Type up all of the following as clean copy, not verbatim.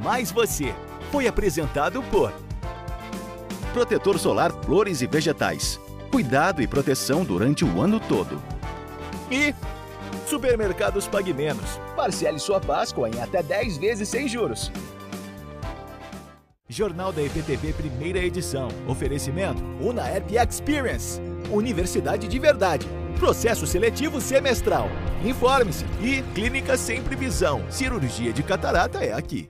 mais você. Foi apresentado por Protetor solar Flores e Vegetais. Cuidado e proteção durante o ano todo. E Supermercados Pague Menos. Parcele sua Páscoa em até 10 vezes sem juros. Jornal da EPTV, primeira edição. Oferecimento Unaerp Experience. Universidade de verdade. Processo seletivo semestral. Informe-se. E Clínica Sempre Visão. Cirurgia de catarata é aqui.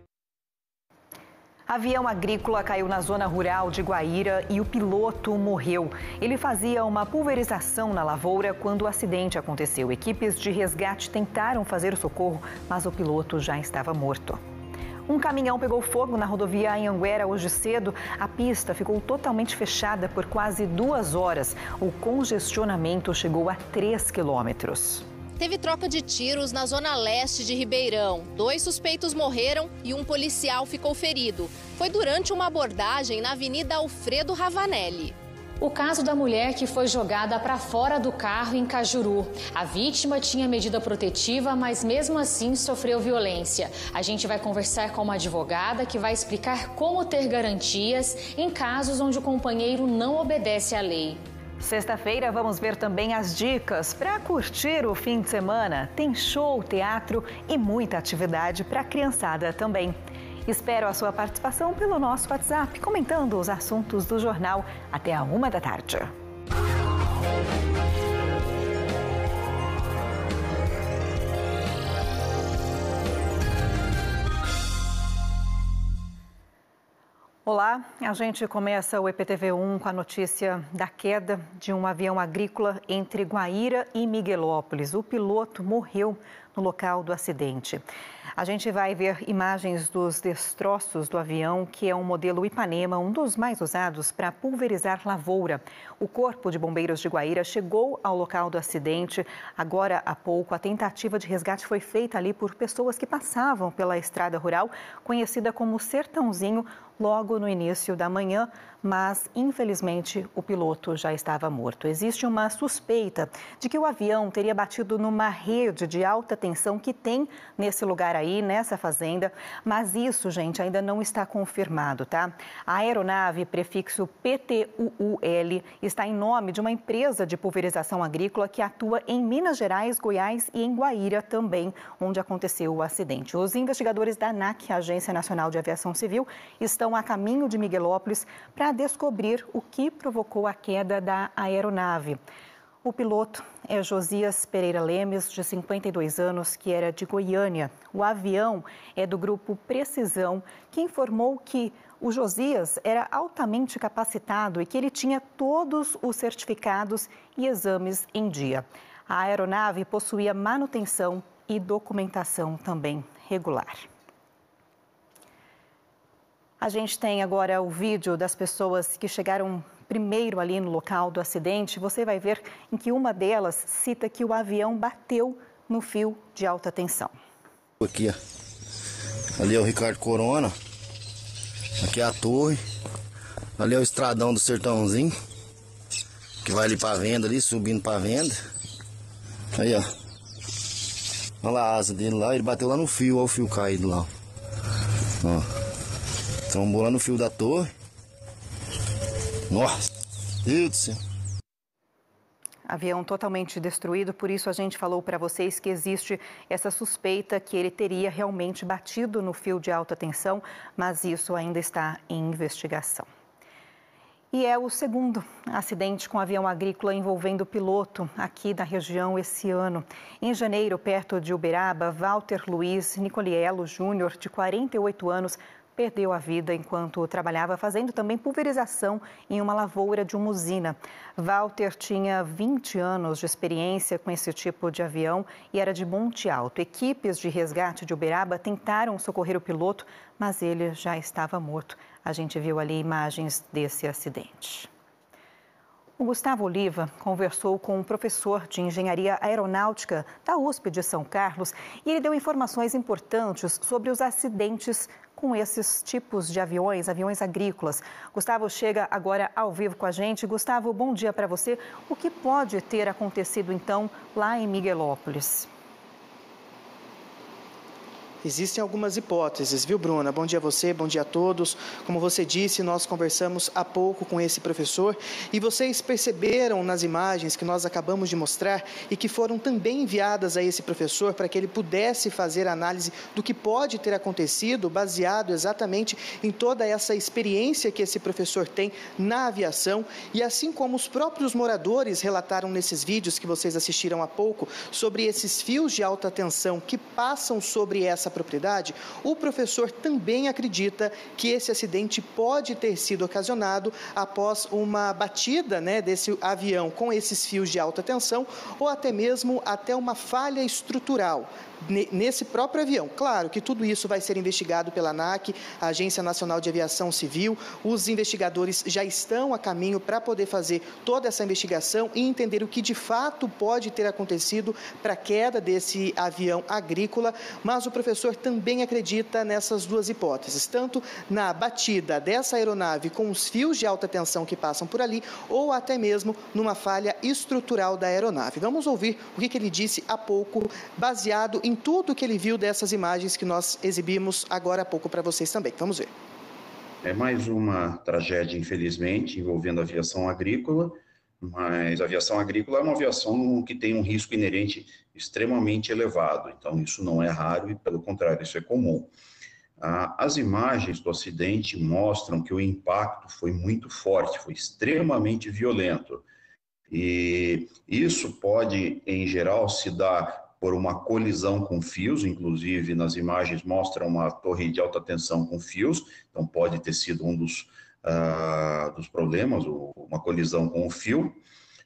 Avião agrícola caiu na zona rural de Guaíra e o piloto morreu. Ele fazia uma pulverização na lavoura quando o acidente aconteceu. Equipes de resgate tentaram fazer o socorro, mas o piloto já estava morto. Um caminhão pegou fogo na rodovia Anhanguera hoje cedo. A pista ficou totalmente fechada por quase 2 horas. O congestionamento chegou a 3 quilômetros. Teve troca de tiros na zona leste de Ribeirão. 2 suspeitos morreram e um policial ficou ferido. Foi durante uma abordagem na Avenida Alfredo Ravanelli. O caso da mulher que foi jogada para fora do carro em Cajuru. A vítima tinha medida protetiva, mas mesmo assim sofreu violência. A gente vai conversar com uma advogada que vai explicar como ter garantias em casos onde o companheiro não obedece à lei. Sexta-feira vamos ver também as dicas para curtir o fim de semana. Tem show, teatro e muita atividade para a criançada também. Espero a sua participação pelo nosso WhatsApp, comentando os assuntos do jornal até a 1 da tarde. Olá, a gente começa o EPTV1 com a notícia da queda de um avião agrícola entre Guaíra e Miguelópolis. O piloto morreu no local do acidente. A gente vai ver imagens dos destroços do avião, que é um modelo Ipanema, um dos mais usados para pulverizar lavoura. O Corpo de Bombeiros de Guaíra chegou ao local do acidente. Agora há pouco, a tentativa de resgate foi feita ali por pessoas que passavam pela estrada rural, conhecida como Sertãozinho, logo no início da manhã, mas infelizmente o piloto já estava morto. Existe uma suspeita de que o avião teria batido numa rede de alta tensão que tem nesse lugar aí, nessa fazenda, mas isso, gente, ainda não está confirmado, tá? A aeronave, prefixo PTUUL, está em nome de uma empresa de pulverização agrícola que atua em Minas Gerais, Goiás e em Guaíra também, onde aconteceu o acidente. Os investigadores da ANAC, Agência Nacional de Aviação Civil, estão a caminho de Miguelópolis para descobrir o que provocou a queda da aeronave. O piloto é Josias Pereira Lemes, de 52 anos, que era de Goiânia. O avião é do grupo Precisão, que informou que o Josias era altamente capacitado e que ele tinha todos os certificados e exames em dia. A aeronave possuía manutenção e documentação também regular. A gente tem agora o vídeo das pessoas que chegaram primeiro ali no local do acidente. Você vai ver em que uma delas cita que o avião bateu no fio de alta tensão. Aqui, ó. Ali é o Ricardo Corona. Aqui é a torre. Ali é o estradão do Sertãozinho, que vai ali pra venda, ali, subindo pra venda. Aí, ó. Olha lá a asa dele lá, ele bateu lá no fio, olha o fio caído lá. Ó. Trombou lá no fio da torre. Nossa, Deus do céu. Avião totalmente destruído, por isso a gente falou para vocês que existe essa suspeita que ele teria realmente batido no fio de alta tensão, mas isso ainda está em investigação. E é o segundo acidente com avião agrícola envolvendo o piloto aqui da região esse ano. Em janeiro, perto de Uberaba, Walter Luiz Nicoliello Júnior, de 48 anos, perdeu a vida enquanto trabalhava fazendo também pulverização em uma lavoura de uma usina. Walter tinha 20 anos de experiência com esse tipo de avião e era de Monte Alto. Equipes de resgate de Uberaba tentaram socorrer o piloto, mas ele já estava morto. A gente viu ali imagens desse acidente. O Gustavo Oliva conversou com um professor de engenharia aeronáutica da USP de São Carlos e ele deu informações importantes sobre os acidentes com esses tipos de aviões, aviões agrícolas. Gustavo chega agora ao vivo com a gente. Gustavo, bom dia para você. O que pode ter acontecido então lá em Miguelópolis? Existem algumas hipóteses, viu, Bruna? Bom dia a você, bom dia a todos. Como você disse, nós conversamos há pouco com esse professor e vocês perceberam nas imagens que nós acabamos de mostrar e que foram também enviadas a esse professor para que ele pudesse fazer análise do que pode ter acontecido, baseado exatamente em toda essa experiência que esse professor tem na aviação. E assim como os próprios moradores relataram nesses vídeos que vocês assistiram há pouco sobre esses fios de alta tensão que passam sobre essa propriedade, o professor também acredita que esse acidente pode ter sido ocasionado após uma batida, desse avião com esses fios de alta tensão ou até mesmo uma falha estrutural nesse próprio avião. Claro que tudo isso vai ser investigado pela ANAC, a Agência Nacional de Aviação Civil. Os investigadores já estão a caminho para poder fazer toda essa investigação e entender o que de fato pode ter acontecido para a queda desse avião agrícola, mas o professor também acredita nessas duas hipóteses, tanto na batida dessa aeronave com os fios de alta tensão que passam por ali, ou até mesmo numa falha estrutural da aeronave. Vamos ouvir o que ele disse há pouco, baseado em tudo que ele viu dessas imagens que nós exibimos agora há pouco para vocês também. Vamos ver. É mais uma tragédia, infelizmente, envolvendo a aviação agrícola, mas a aviação agrícola é uma aviação que tem um risco inerente extremamente elevado, então isso não é raro e, pelo contrário, isso é comum. As imagens do acidente mostram que o impacto foi muito forte, foi extremamente violento, e isso pode, em geral, se dar por uma colisão com fios, inclusive nas imagens mostram uma torre de alta tensão com fios, então pode ter sido um dos problemas, uma colisão com o fio.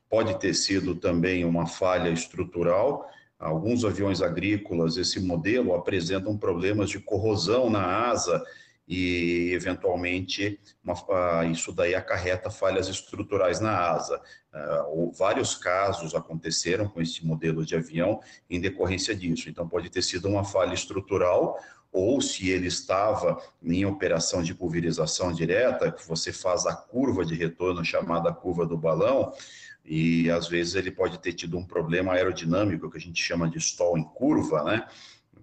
Pode ter sido também uma falha estrutural. Alguns aviões agrícolas, esse modelo, apresentam problemas de corrosão na asa e, eventualmente, isso daí acarreta falhas estruturais na asa. Vários casos aconteceram com esse modelo de avião em decorrência disso. Então, pode ter sido uma falha estrutural, ou se ele estava em operação de pulverização direta, que você faz a curva de retorno, chamada curva do balão, e às vezes ele pode ter tido um problema aerodinâmico, que a gente chama de stall em curva,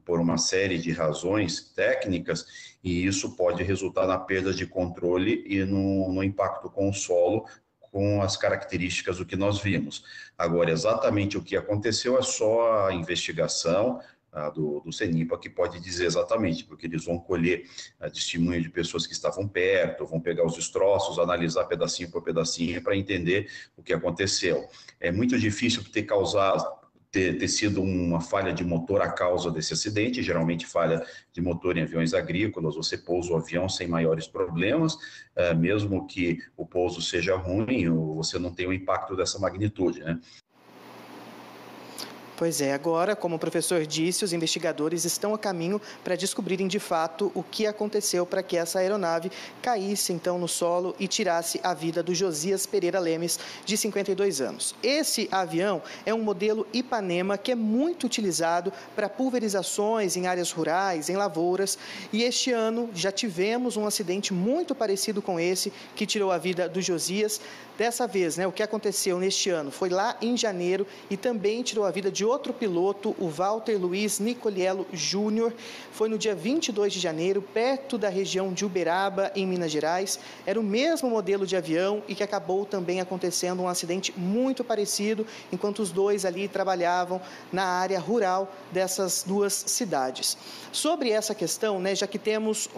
por uma série de razões técnicas, e isso pode resultar na perda de controle e no impacto com o solo, com as características do que nós vimos. Agora, exatamente o que aconteceu é só a investigação do CENIPA que pode dizer exatamente, porque eles vão colher testemunho de pessoas que estavam perto, vão pegar os destroços, analisar pedacinho por pedacinho para entender o que aconteceu. É muito difícil ter sido uma falha de motor a causa desse acidente. Geralmente falha de motor em aviões agrícolas, você pousa o avião sem maiores problemas, mesmo que o pouso seja ruim, você não tem um impacto dessa magnitude, Pois é, agora, como o professor disse, os investigadores estão a caminho para descobrirem de fato o que aconteceu para que essa aeronave caísse então no solo e tirasse a vida do Josias Pereira Lemes, de 52 anos. Esse avião é um modelo Ipanema que é muito utilizado para pulverizações em áreas rurais, em lavouras, e este ano já tivemos um acidente muito parecido com esse que tirou a vida do Josias. Dessa vez, o que aconteceu neste ano foi lá em janeiro e também tirou a vida de outro piloto, o Walter Luiz Nicoliello Júnior. Foi no dia 22 de janeiro, perto da região de Uberaba, em Minas Gerais. Era o mesmo modelo de avião e que acabou também acontecendo um acidente muito parecido, enquanto os dois ali trabalhavam na área rural dessas duas cidades. Sobre essa questão, já que temos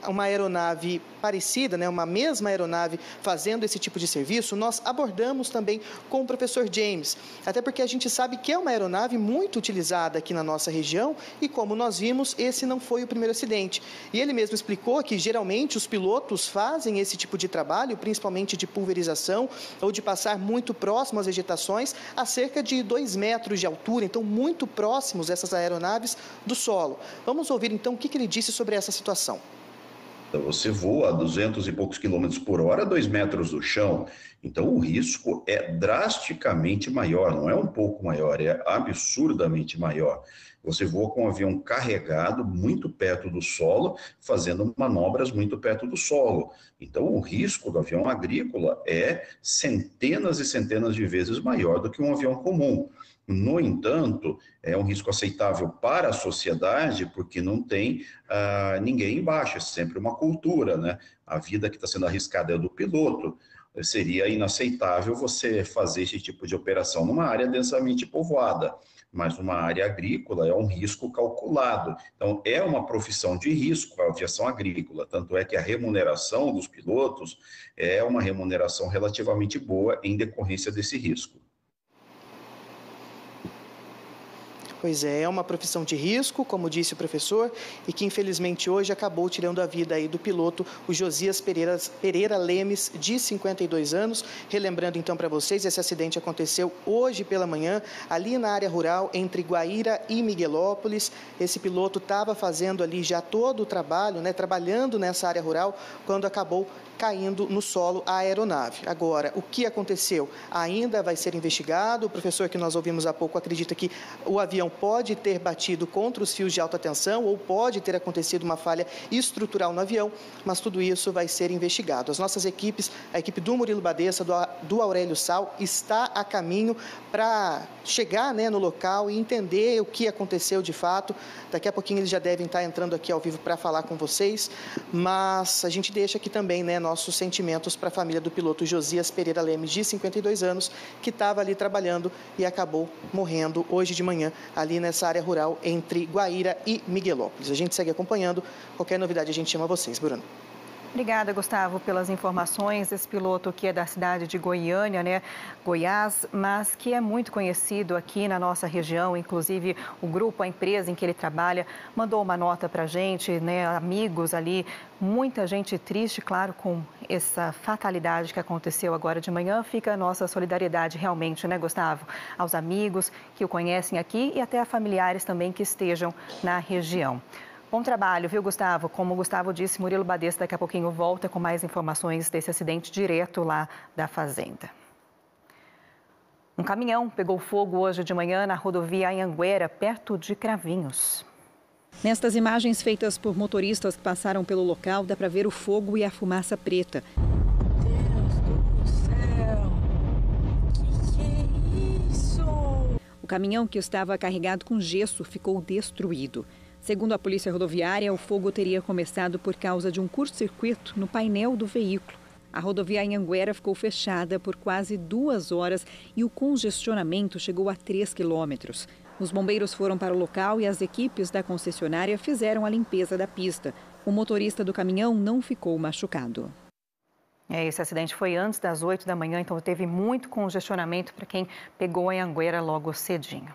uma aeronave parecida, uma mesma aeronave fazendo esse tipo de serviço, nós abordamos também com o professor James, até porque a gente sabe que é uma aeronave muito utilizada aqui na nossa região e, como nós vimos, esse não foi o primeiro acidente. E ele mesmo explicou que, geralmente, os pilotos fazem esse tipo de trabalho, principalmente de pulverização ou de passar muito próximo às vegetações, a cerca de 2 metros de altura, então muito próximos essas aeronaves do solo. Vamos ouvir, então, o que ele disse sobre essa situação. Você voa a 200 e poucos quilômetros por hora, 2 metros do chão. Então, o risco é drasticamente maior, não é um pouco maior, é absurdamente maior. Você voa com um avião carregado muito perto do solo, fazendo manobras muito perto do solo. Então, o risco do avião agrícola é centenas e centenas de vezes maior do que um avião comum. No entanto, é um risco aceitável para a sociedade, porque não tem ninguém embaixo, é sempre uma cultura, né? A vida que está sendo arriscada é do piloto. Seria inaceitável você fazer esse tipo de operação numa área densamente povoada, mas numa área agrícola é um risco calculado. Então, é uma profissão de risco a aviação agrícola, tanto é que a remuneração dos pilotos é uma remuneração relativamente boa em decorrência desse risco. Pois é uma profissão de risco, como disse o professor, e que infelizmente hoje acabou tirando a vida aí do piloto, o Josias Pereira Lemes, de 52 anos. Relembrando então para vocês, esse acidente aconteceu hoje pela manhã, ali na área rural, entre Guaíra e Miguelópolis. Esse piloto estava fazendo ali já todo o trabalho, né, trabalhando nessa área rural, quando acabou caindo no solo a aeronave. Agora, o que aconteceu ainda vai ser investigado. O professor que nós ouvimos há pouco acredita que o avião pode ter batido contra os fios de alta tensão ou pode ter acontecido uma falha estrutural no avião, mas tudo isso vai ser investigado. As nossas equipes, a equipe do Murilo Badeça, do Aurélio Sal, está a caminho para chegar, né, no local e entender o que aconteceu de fato. Daqui a pouquinho eles já devem estar entrando aqui ao vivo para falar com vocês, mas a gente deixa aqui também, né, nossos sentimentos para a família do piloto Josias Pereira Lemes, de 52 anos, que estava ali trabalhando e acabou morrendo hoje de manhã, ali nessa área rural entre Guaíra e Miguelópolis. A gente segue acompanhando. Qualquer novidade a gente chama vocês, Bruno. Obrigada, Gustavo, pelas informações. Esse piloto que é da cidade de Goiânia, né, Goiás, mas que é muito conhecido aqui na nossa região. Inclusive, o grupo, a empresa em que ele trabalha, mandou uma nota para a gente, né, amigos ali. Muita gente triste, claro, com essa fatalidade que aconteceu agora de manhã. Fica a nossa solidariedade realmente, né, Gustavo? Aos amigos que o conhecem aqui e até a familiares também que estejam na região. Bom trabalho, viu, Gustavo? Como o Gustavo disse, Murilo Badeça daqui a pouquinho volta com mais informações desse acidente direto lá da fazenda. Um caminhão pegou fogo hoje de manhã na rodovia Anhanguera, perto de Cravinhos. Nestas imagens feitas por motoristas que passaram pelo local, dá para ver o fogo e a fumaça preta. Deus do céu! Que é isso? O caminhão, que estava carregado com gesso, ficou destruído. Segundo a Polícia Rodoviária, o fogo teria começado por causa de um curto-circuito no painel do veículo. A rodovia Anhanguera ficou fechada por quase 2 horas e o congestionamento chegou a 3 quilômetros. Os bombeiros foram para o local e as equipes da concessionária fizeram a limpeza da pista. O motorista do caminhão não ficou machucado. Esse acidente foi antes das 8 da manhã, então teve muito congestionamento para quem pegou a Anhanguera logo cedinho.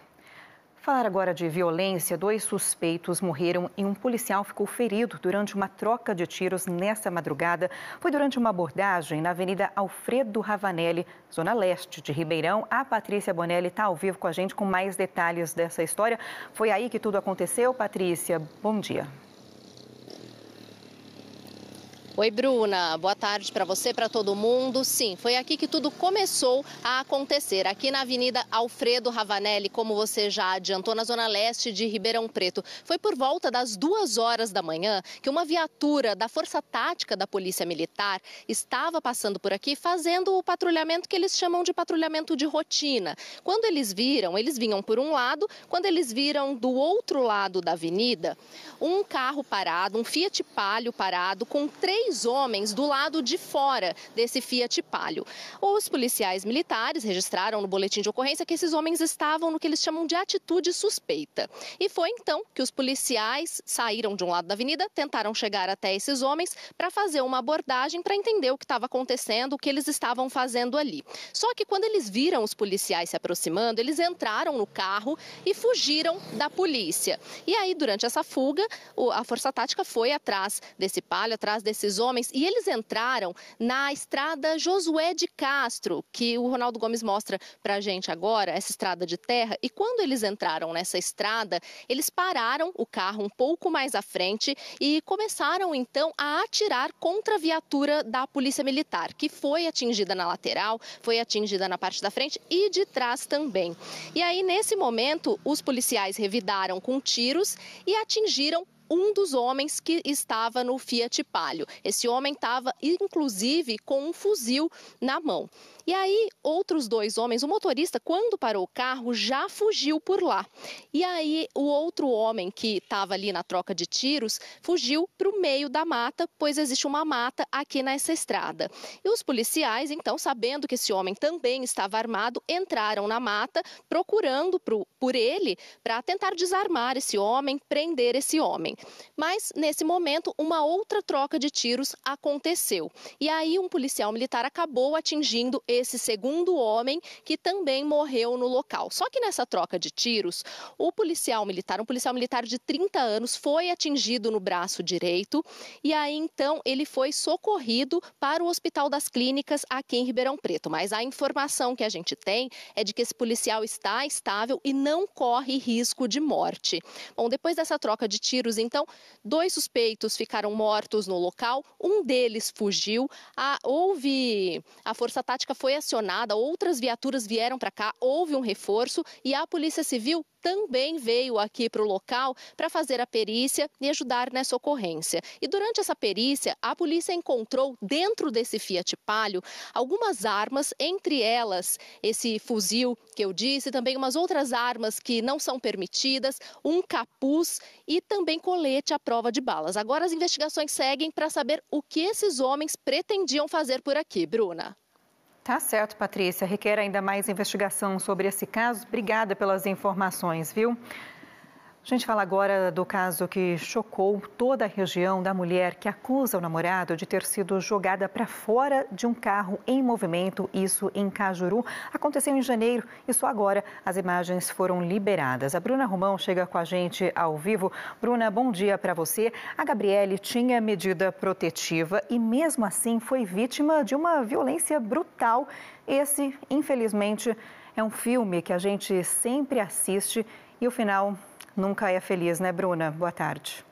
Falar agora de violência. 2 suspeitos morreram e um policial ficou ferido durante uma troca de tiros nesta madrugada. Foi durante uma abordagem na Avenida Alfredo Ravanelli, zona leste de Ribeirão. A Patrícia Bonelli está ao vivo com a gente com mais detalhes dessa história. Foi aí que tudo aconteceu. Patrícia, bom dia. Oi, Bruna. Boa tarde para você, para todo mundo. Sim, foi aqui que tudo começou a acontecer, aqui na Avenida Alfredo Ravanelli, como você já adiantou, na zona leste de Ribeirão Preto. Foi por volta das 2 horas da manhã que uma viatura da Força Tática da Polícia Militar estava passando por aqui fazendo o patrulhamento que eles chamam de patrulhamento de rotina. Quando eles vinham por um lado, quando eles viram do outro lado da avenida, um carro parado, um Fiat Palio parado, com 3 homens do lado de fora desse Fiat Palio. Os policiais militares registraram no boletim de ocorrência que esses homens estavam no que eles chamam de atitude suspeita. E foi então que os policiais saíram de um lado da avenida, tentaram chegar até esses homens para fazer uma abordagem, para entender o que estava acontecendo, o que eles estavam fazendo ali. Só que quando eles viram os policiais se aproximando, eles entraram no carro e fugiram da polícia. E aí, durante essa fuga, a Força Tática foi atrás desse Palio, atrás desses esses homens e eles entraram na estrada Josué de Castro, que o Ronaldo Gomes mostra pra gente agora, essa estrada de terra. E quando eles entraram nessa estrada, eles pararam o carro um pouco mais à frente e começaram então a atirar contra a viatura da Polícia Militar, que foi atingida na lateral, foi atingida na parte da frente e de trás também. E aí, nesse momento, os policiais revidaram com tiros e atingiram um dos homens que estava no Fiat Palio. Esse homem estava, inclusive, com um fuzil na mão. E aí, outros dois homens, o motorista, quando parou o carro, já fugiu por lá. E aí, o outro homem que estava ali na troca de tiros, fugiu para o meio da mata, pois existe uma mata aqui nessa estrada. E os policiais, então, sabendo que esse homem também estava armado, entraram na mata, procurando por ele para tentar desarmar esse homem, prender esse homem. Mas, nesse momento, uma outra troca de tiros aconteceu. E aí, um policial militar acabou atingindo esse segundo homem, que também morreu no local. Só que nessa troca de tiros, um policial militar de 30 anos, foi atingido no braço direito. E aí, então, ele foi socorrido para o Hospital das Clínicas aqui em Ribeirão Preto. Mas a informação que a gente tem é de que esse policial está estável e não corre risco de morte. Bom, depois dessa troca de tiros, então, 2 suspeitos ficaram mortos no local, um deles fugiu, a Força Tática foi acionada, outras viaturas vieram para cá, houve um reforço e a Polícia Civil também veio aqui para o local para fazer a perícia e ajudar nessa ocorrência. E durante essa perícia, a polícia encontrou dentro desse Fiat Palio algumas armas, entre elas esse fuzil que eu disse, também umas outras armas que não são permitidas, um capuz e também colete à prova de balas. Agora as investigações seguem para saber o que esses homens pretendiam fazer por aqui. Bruna. Tá certo, Patrícia. Requer ainda mais investigação sobre esse caso. Obrigada pelas informações, viu? A gente fala agora do caso que chocou toda a região da mulher que acusa o namorado de ter sido jogada para fora de um carro em movimento, isso em Cajuru. Aconteceu em janeiro e só agora as imagens foram liberadas. A Bruna Romão chega com a gente ao vivo. Bruna, bom dia para você. A Gabriele tinha medida protetiva e mesmo assim foi vítima de uma violência brutal. Esse, infelizmente, é um filme que a gente sempre assiste e o final nunca é feliz, né, Bruna? Boa tarde.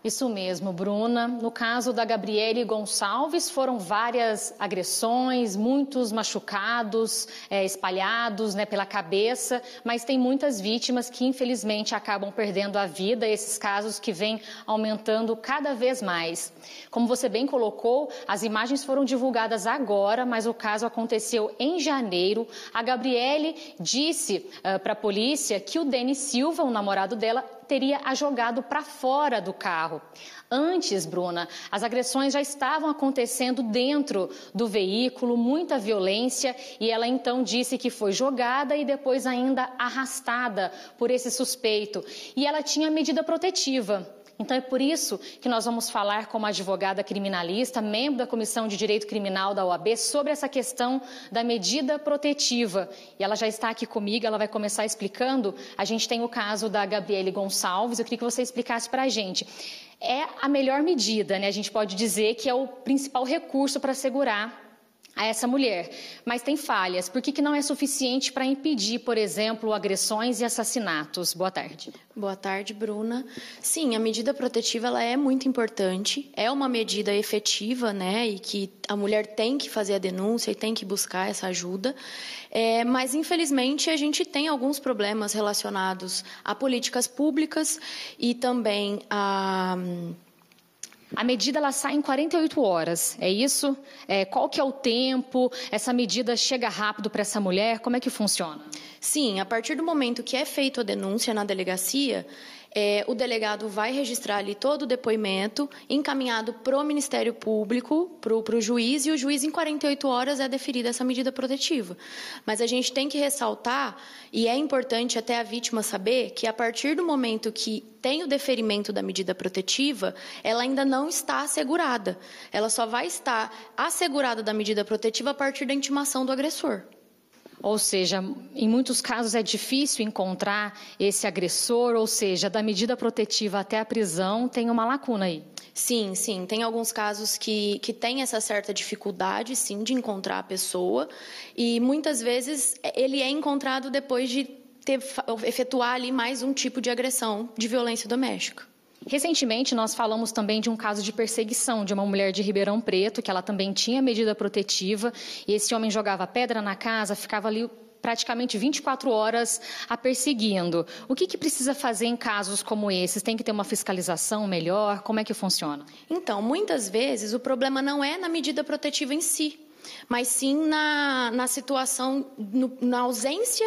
Isso mesmo, Bruna. No caso da Gabriele Gonçalves, foram várias agressões, muitos machucados, espalhados, pela cabeça, mas tem muitas vítimas que, infelizmente, acabam perdendo a vida, esses casos que vêm aumentando cada vez mais. Como você bem colocou, as imagens foram divulgadas agora, mas o caso aconteceu em janeiro. A Gabriele disse para a polícia que o Denis Silva, o namorado dela, teria a jogado para fora do carro. Antes, Bruna, as agressões já estavam acontecendo dentro do veículo, muita violência, e ela então disse que foi jogada e depois ainda arrastada por esse suspeito. E ela tinha medida protetiva. Então é por isso que nós vamos falar com uma advogada criminalista, membro da Comissão de Direito Criminal da OAB, sobre essa questão da medida protetiva. E ela já está aqui comigo, ela vai começar explicando. A gente tem o caso da Gabriele Gonçalves, eu queria que você explicasse para a gente. É a melhor medida, A gente pode dizer que é o principal recurso para assegurar a essa mulher, mas tem falhas. Por que não é suficiente para impedir, por exemplo, agressões e assassinatos? Boa tarde. Boa tarde, Bruna. Sim, a medida protetiva ela é muito importante, é uma medida efetiva, e que a mulher tem que fazer a denúncia e tem que buscar essa ajuda, mas infelizmente a gente tem alguns problemas relacionados a políticas públicas e também A medida ela sai em 48 horas, é isso? Qual que é o tempo? Essa medida chega rápido para essa mulher? Como é que funciona? Sim, a partir do momento que é feita a denúncia na delegacia, o delegado vai registrar ali todo o depoimento, encaminhado para o Ministério Público, para o juiz, e o juiz, em 48 horas, é deferida essa medida protetiva. Mas a gente tem que ressaltar, e é importante até a vítima saber, que a partir do momento que tem o deferimento da medida protetiva, ela ainda não está assegurada. Ela só vai estar assegurada da medida protetiva a partir da intimação do agressor. Ou seja, em muitos casos é difícil encontrar esse agressor, ou seja, da medida protetiva até a prisão tem uma lacuna aí. Sim, sim. Tem alguns casos que tem essa certa dificuldade, sim, de encontrar a pessoa. E muitas vezes ele é encontrado depois de efetuar ali mais um tipo de agressão de violência doméstica. Recentemente, nós falamos também de um caso de perseguição de uma mulher de Ribeirão Preto, que ela também tinha medida protetiva, e esse homem jogava pedra na casa, ficava ali praticamente 24 horas a perseguindo. O que precisa fazer em casos como esses? Tem que ter uma fiscalização melhor? Como é que funciona? Então, muitas vezes o problema não é na medida protetiva em si, mas sim na situação, na ausência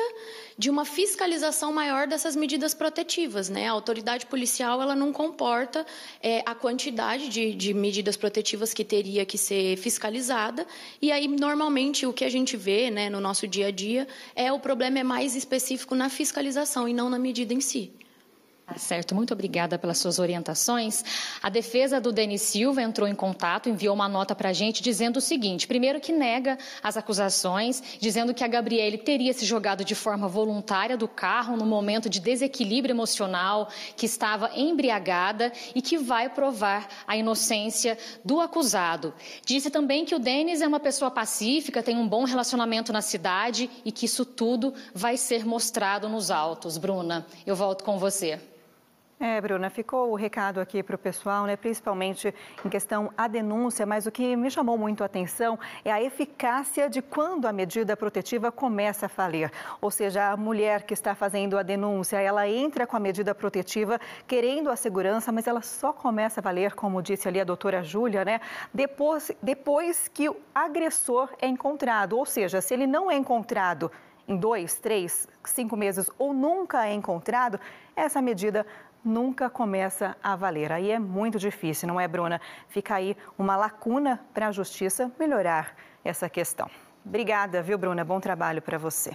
de uma fiscalização maior dessas medidas protetivas, né? A autoridade policial ela não comporta a quantidade de medidas protetivas que teria que ser fiscalizada, e aí normalmente o que a gente vê, né, no nosso dia a dia o problema é mais específico na fiscalização e não na medida em si. Certo, muito obrigada pelas suas orientações. A defesa do Denis Silva entrou em contato, enviou uma nota para a gente dizendo o seguinte: primeiro que nega as acusações, dizendo que a Gabriele teria se jogado de forma voluntária do carro no momento de desequilíbrio emocional, que estava embriagada e que vai provar a inocência do acusado. Disse também que o Denis é uma pessoa pacífica, tem um bom relacionamento na cidade e que isso tudo vai ser mostrado nos autos. Bruna, eu volto com você. Bruna, ficou o recado aqui para o pessoal, né? Principalmente em questão à denúncia, mas o que me chamou muito a atenção é a eficácia de quando a medida protetiva começa a valer. Ou seja, a mulher que está fazendo a denúncia, ela entra com a medida protetiva querendo a segurança, mas ela só começa a valer, como disse ali a doutora Júlia, né? Depois que o agressor é encontrado. Ou seja, se ele não é encontrado em 2, 3, 5 meses ou nunca é encontrado, essa medida nunca começa a valer. Aí é muito difícil, não é, Bruna? Fica aí uma lacuna para a justiça melhorar essa questão. Obrigada, viu, Bruna? Bom trabalho para você.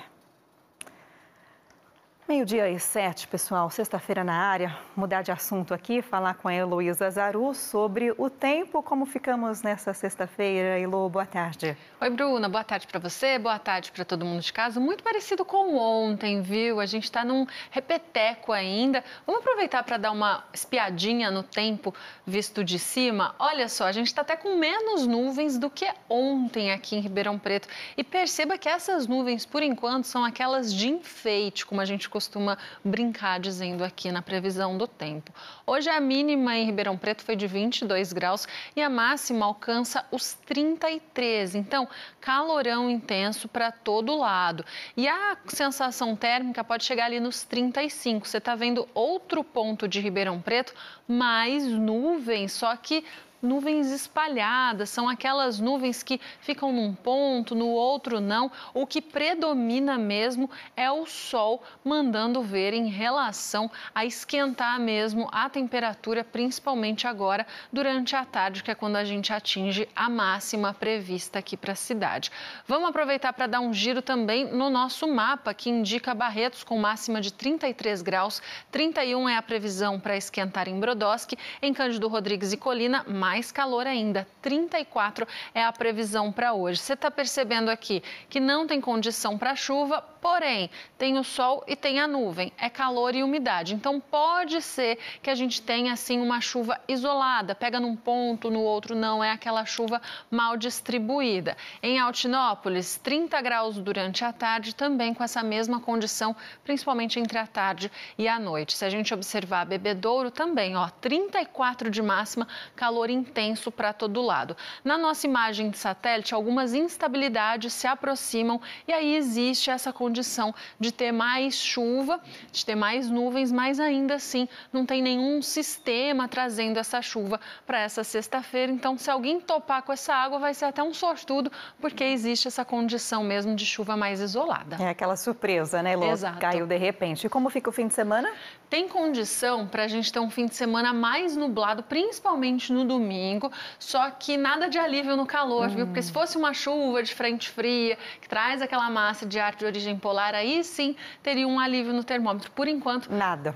12h07, pessoal, sexta-feira na área. Mudar de assunto aqui, falar com a Heloísa Zaru sobre o tempo, como ficamos nessa sexta-feira. Elo, boa tarde. Oi, Bruna, boa tarde para você, boa tarde para todo mundo de casa. Muito parecido com ontem, viu? A gente está num repeteco ainda. Vamos aproveitar para dar uma espiadinha no tempo visto de cima. Olha só, a gente está até com menos nuvens do que ontem aqui em Ribeirão Preto. E perceba que essas nuvens, por enquanto, são aquelas de enfeite, como a gente costuma brincar dizendo aqui na previsão do tempo. Hoje a mínima em Ribeirão Preto foi de 22 graus e a máxima alcança os 33. Então, calorão intenso para todo lado. E a sensação térmica pode chegar ali nos 35. Você está vendo outro ponto de Ribeirão Preto, mais nuvens, só que nuvens espalhadas, são aquelas nuvens que ficam num ponto, no outro não. O que predomina mesmo é o sol mandando ver em relação a esquentar mesmo a temperatura, principalmente agora durante a tarde, que é quando a gente atinge a máxima prevista aqui para a cidade. Vamos aproveitar para dar um giro também no nosso mapa, que indica Barretos com máxima de 33 graus, 31 é a previsão para esquentar em Brodowski, em Cândido Rodrigues e Colina, mais calor ainda, 34 é a previsão para hoje. Você está percebendo aqui que não tem condição para chuva, porém tem o sol e tem a nuvem, é calor e umidade. Então pode ser que a gente tenha assim uma chuva isolada, pega num ponto, no outro não, é aquela chuva mal distribuída. Em Altinópolis, 30 graus durante a tarde, também com essa mesma condição, principalmente entre a tarde e a noite. Se a gente observar Bebedouro também, 34 de máxima, calor intenso para todo lado. Na nossa imagem de satélite, algumas instabilidades se aproximam e aí existe essa condição de ter mais chuva, de ter mais nuvens, mas ainda assim não tem nenhum sistema trazendo essa chuva para essa sexta-feira. Então, se alguém topar com essa água, vai ser até um sortudo, porque existe essa condição mesmo de chuva mais isolada. É aquela surpresa, né, Lô? Exato. Caiu de repente. E como fica o fim de semana? tem condição para a gente ter um fim de semana mais nublado, principalmente no domingo, só que nada de alívio no calor, viu? Porque se fosse uma chuva de frente fria, que traz aquela massa de ar de origem polar, aí sim teria um alívio no termômetro. Por enquanto, nada,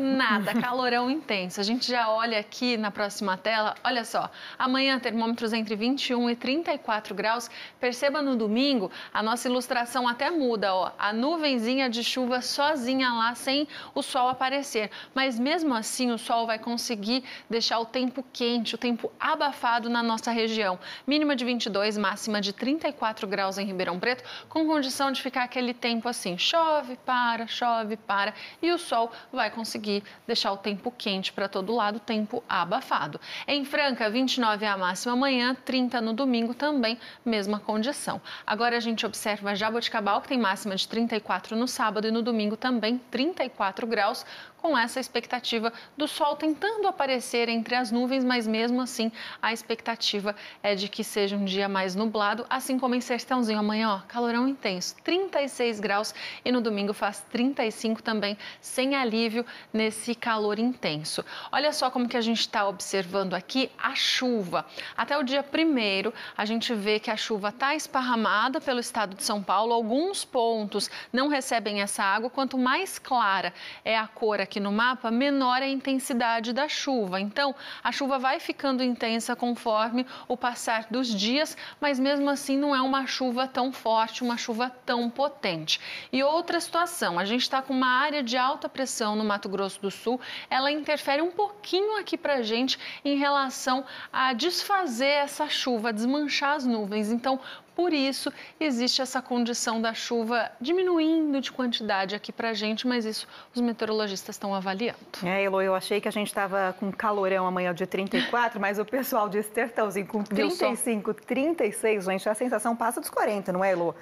calorão intenso. A gente já olha aqui na próxima tela, olha só, amanhã termômetros entre 21 e 34 graus. Perceba no domingo, a nossa ilustração até muda, ó, a nuvenzinha de chuva sozinha lá, sem o sol aparecer. Mas mesmo assim o sol vai conseguir deixar o tempo quente, o tempo abafado na nossa região. Mínima de 22, máxima de 34 graus em Ribeirão Preto, com condição de ficar aquele tempo assim, chove, para, e o sol vai conseguir deixar o tempo quente para todo lado, tempo abafado. Em Franca, 29 é a máxima amanhã, 30 no domingo também, mesma condição. Agora a gente observa Jaboticabal, que tem máxima de 34 no sábado e no domingo também 34 graus, com essa expectativa do sol tentando aparecer entre as nuvens, mas mesmo assim a expectativa é de que seja um dia mais nublado, assim como em Sertãozinho amanhã, ó, calorão intenso, 36 graus e no domingo faz 35 também, sem alívio nesse calor intenso. Olha só como que a gente está observando aqui a chuva. Até o dia 1º, a gente vê que a chuva está esparramada pelo estado de São Paulo, alguns pontos não recebem essa água, quanto mais clara é a cor aqui no mapa, menor é a intensidade da chuva. Então, a chuva vai ficando intensa conforme o passar dos dias, mas mesmo assim não é uma chuva tão forte, uma chuva tão potente. E outra situação, a gente está com uma área de alta pressão no Mato Grosso do Sul, ela interfere um pouquinho aqui para a gente em relação a desfazer essa chuva, desmanchar as nuvens. Então, por isso, existe essa condição da chuva diminuindo de quantidade aqui pra gente, mas isso os meteorologistas estão avaliando. Elo, eu achei que a gente estava com calorão amanhã de 34, mas o pessoal de Sertãozinho com 35, 36, gente, a sensação passa dos 40, não é, Elo?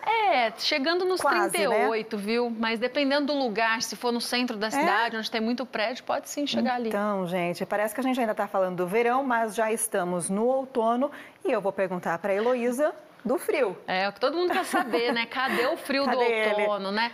Chegando nos quase, 38, né? Viu? Mas dependendo do lugar, se for no centro da cidade, onde tem muito prédio, pode sim chegar ali. Então, gente, parece que a gente ainda está falando do verão, mas já estamos no outono e eu vou perguntar para a Heloísa do frio. É o que todo mundo quer saber, né? Cadê o frio do outono, né?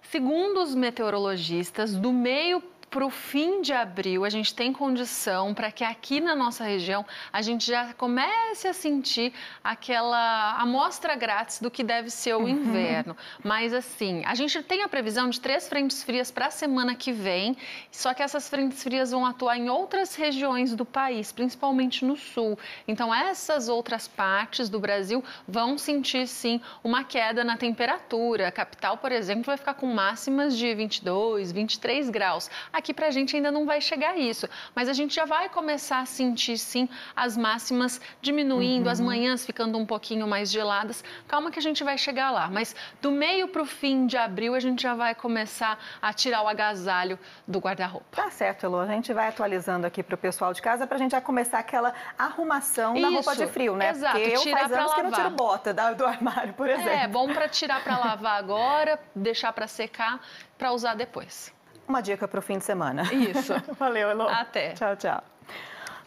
Segundo os meteorologistas, do meio para o fim de abril, a gente tem condição para que aqui na nossa região a gente já comece a sentir aquela amostra grátis do que deve ser o inverno. Mas assim, a gente tem a previsão de 3 frentes frias para a semana que vem, só que essas frentes frias vão atuar em outras regiões do país, principalmente no sul. Então essas outras partes do Brasil vão sentir sim uma queda na temperatura. A capital, por exemplo, vai ficar com máximas de 22, 23 graus. Aqui pra gente ainda não vai chegar isso, mas a gente já vai começar a sentir sim as máximas diminuindo, as manhãs ficando um pouquinho mais geladas. Calma que a gente vai chegar lá, mas do meio pro fim de abril a gente já vai começar a tirar o agasalho do guarda-roupa. Tá certo, Elô, a gente vai atualizando aqui pro pessoal de casa pra gente já começar aquela arrumação na roupa de frio, né? Exato, porque eu tirar faz anos que eu não tiro bota do armário, por exemplo. É bom pra tirar pra lavar agora, deixar pra secar, pra usar depois. Uma dica para o fim de semana. Isso. Valeu, Elô. Até. Tchau, tchau.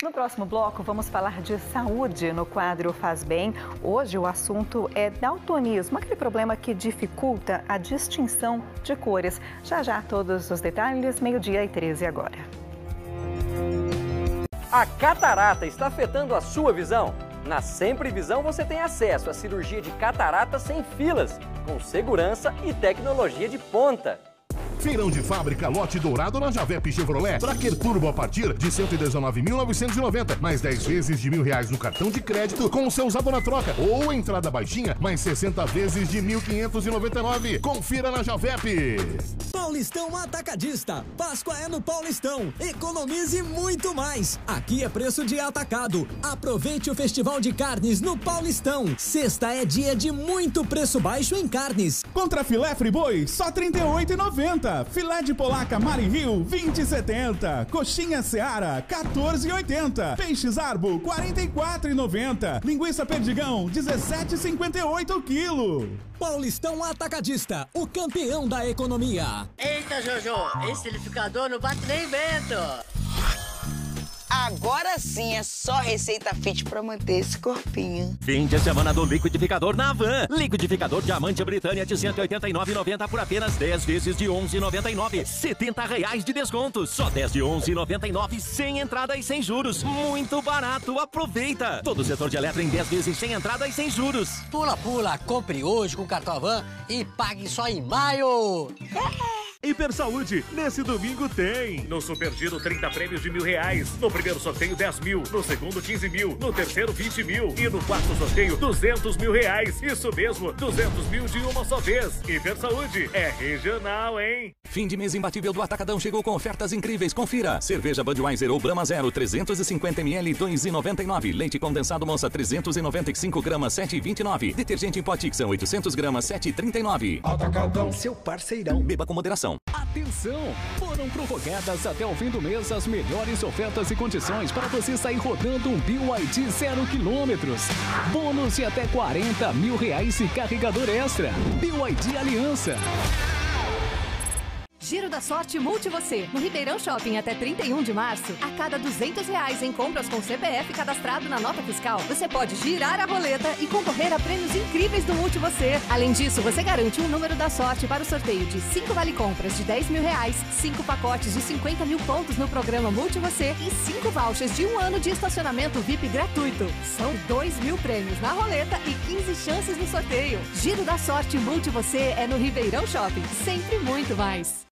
No próximo bloco, vamos falar de saúde no quadro Faz Bem. Hoje o assunto é daltonismo, aquele problema que dificulta a distinção de cores. Já já todos os detalhes, 12h13 agora. A catarata está afetando a sua visão? Na Sempre Visão você tem acesso à cirurgia de catarata sem filas, com segurança e tecnologia de ponta. Feirão de fábrica lote dourado na Javep Chevrolet. Tracker Turbo a partir de R$ 119.990, mais 10 vezes de R$1.000 no cartão de crédito com o seu usado na troca. Ou entrada baixinha, mais 60 vezes de R$ 1.599. Confira na Javep. Paulistão Atacadista. Páscoa é no Paulistão. Economize muito mais. Aqui é preço de atacado. Aproveite o Festival de Carnes no Paulistão. Sexta é dia de muito preço baixo em carnes. Contra filé friboi, só R$ 38,90. Filé de polaca Marinhill, 20,70. Coxinha Seara, 14,80. Peixes Arbo, 44,90. Linguiça Perdigão, 17,58 o quilo. Paulistão Atacadista, o campeão da economia. Eita, Jojo, esse liquidificador não bate nem vento. Agora sim é só receita fit pra manter esse corpinho. Fim de semana do liquidificador na Van. Liquidificador Diamante Britânia de R$ 189,90 por apenas 10 vezes de R$ 11,99. R$ 70 de desconto. Só 10 de R$ 11,99 sem entrada e sem juros. Muito barato. Aproveita. Todo o setor de eletro em 10 vezes sem entrada e sem juros. Pula, pula. Compre hoje com o cartão Van e pague só em maio. Hipersaúde, nesse domingo tem. No Super Giro, 30 prêmios de R$1.000. No primeiro sorteio, 10 mil. No segundo, 15 mil. No terceiro, 20 mil. E no quarto sorteio, R$200 mil. Isso mesmo, 200 mil de uma só vez. Hipersaúde é regional, hein? Fim de mês imbatível do Atacadão chegou com ofertas incríveis. Confira. Cerveja Budweiser ou Brahma Zero, 350 ml, R$ 2,99. Leite condensado Monça, 395 gramas, R$ 7,29. Detergente em pó Tixan, 800 gramas, R$ 7,39. Atacadão, seu parceirão. Beba com moderação. Atenção! Foram prorrogadas até o fim do mês as melhores ofertas e condições para você sair rodando um BYD 0 quilômetros. Bônus de até R$40 mil e carregador extra. BYD Aliança. Giro da Sorte Multi Você. No Ribeirão Shopping até 31 de março, a cada R$200 em compras com CPF cadastrado na nota fiscal, você pode girar a roleta e concorrer a prêmios incríveis do Multi Você. Além disso, você garante um número da sorte para o sorteio de 5 vale-compras de R$10 mil, 5 pacotes de 50 mil pontos no programa Multi Você e 5 vouchers de 1 ano de estacionamento VIP gratuito. São 2 mil prêmios na roleta e 15 chances no sorteio. Giro da Sorte Multi Você é no Ribeirão Shopping. Sempre muito mais.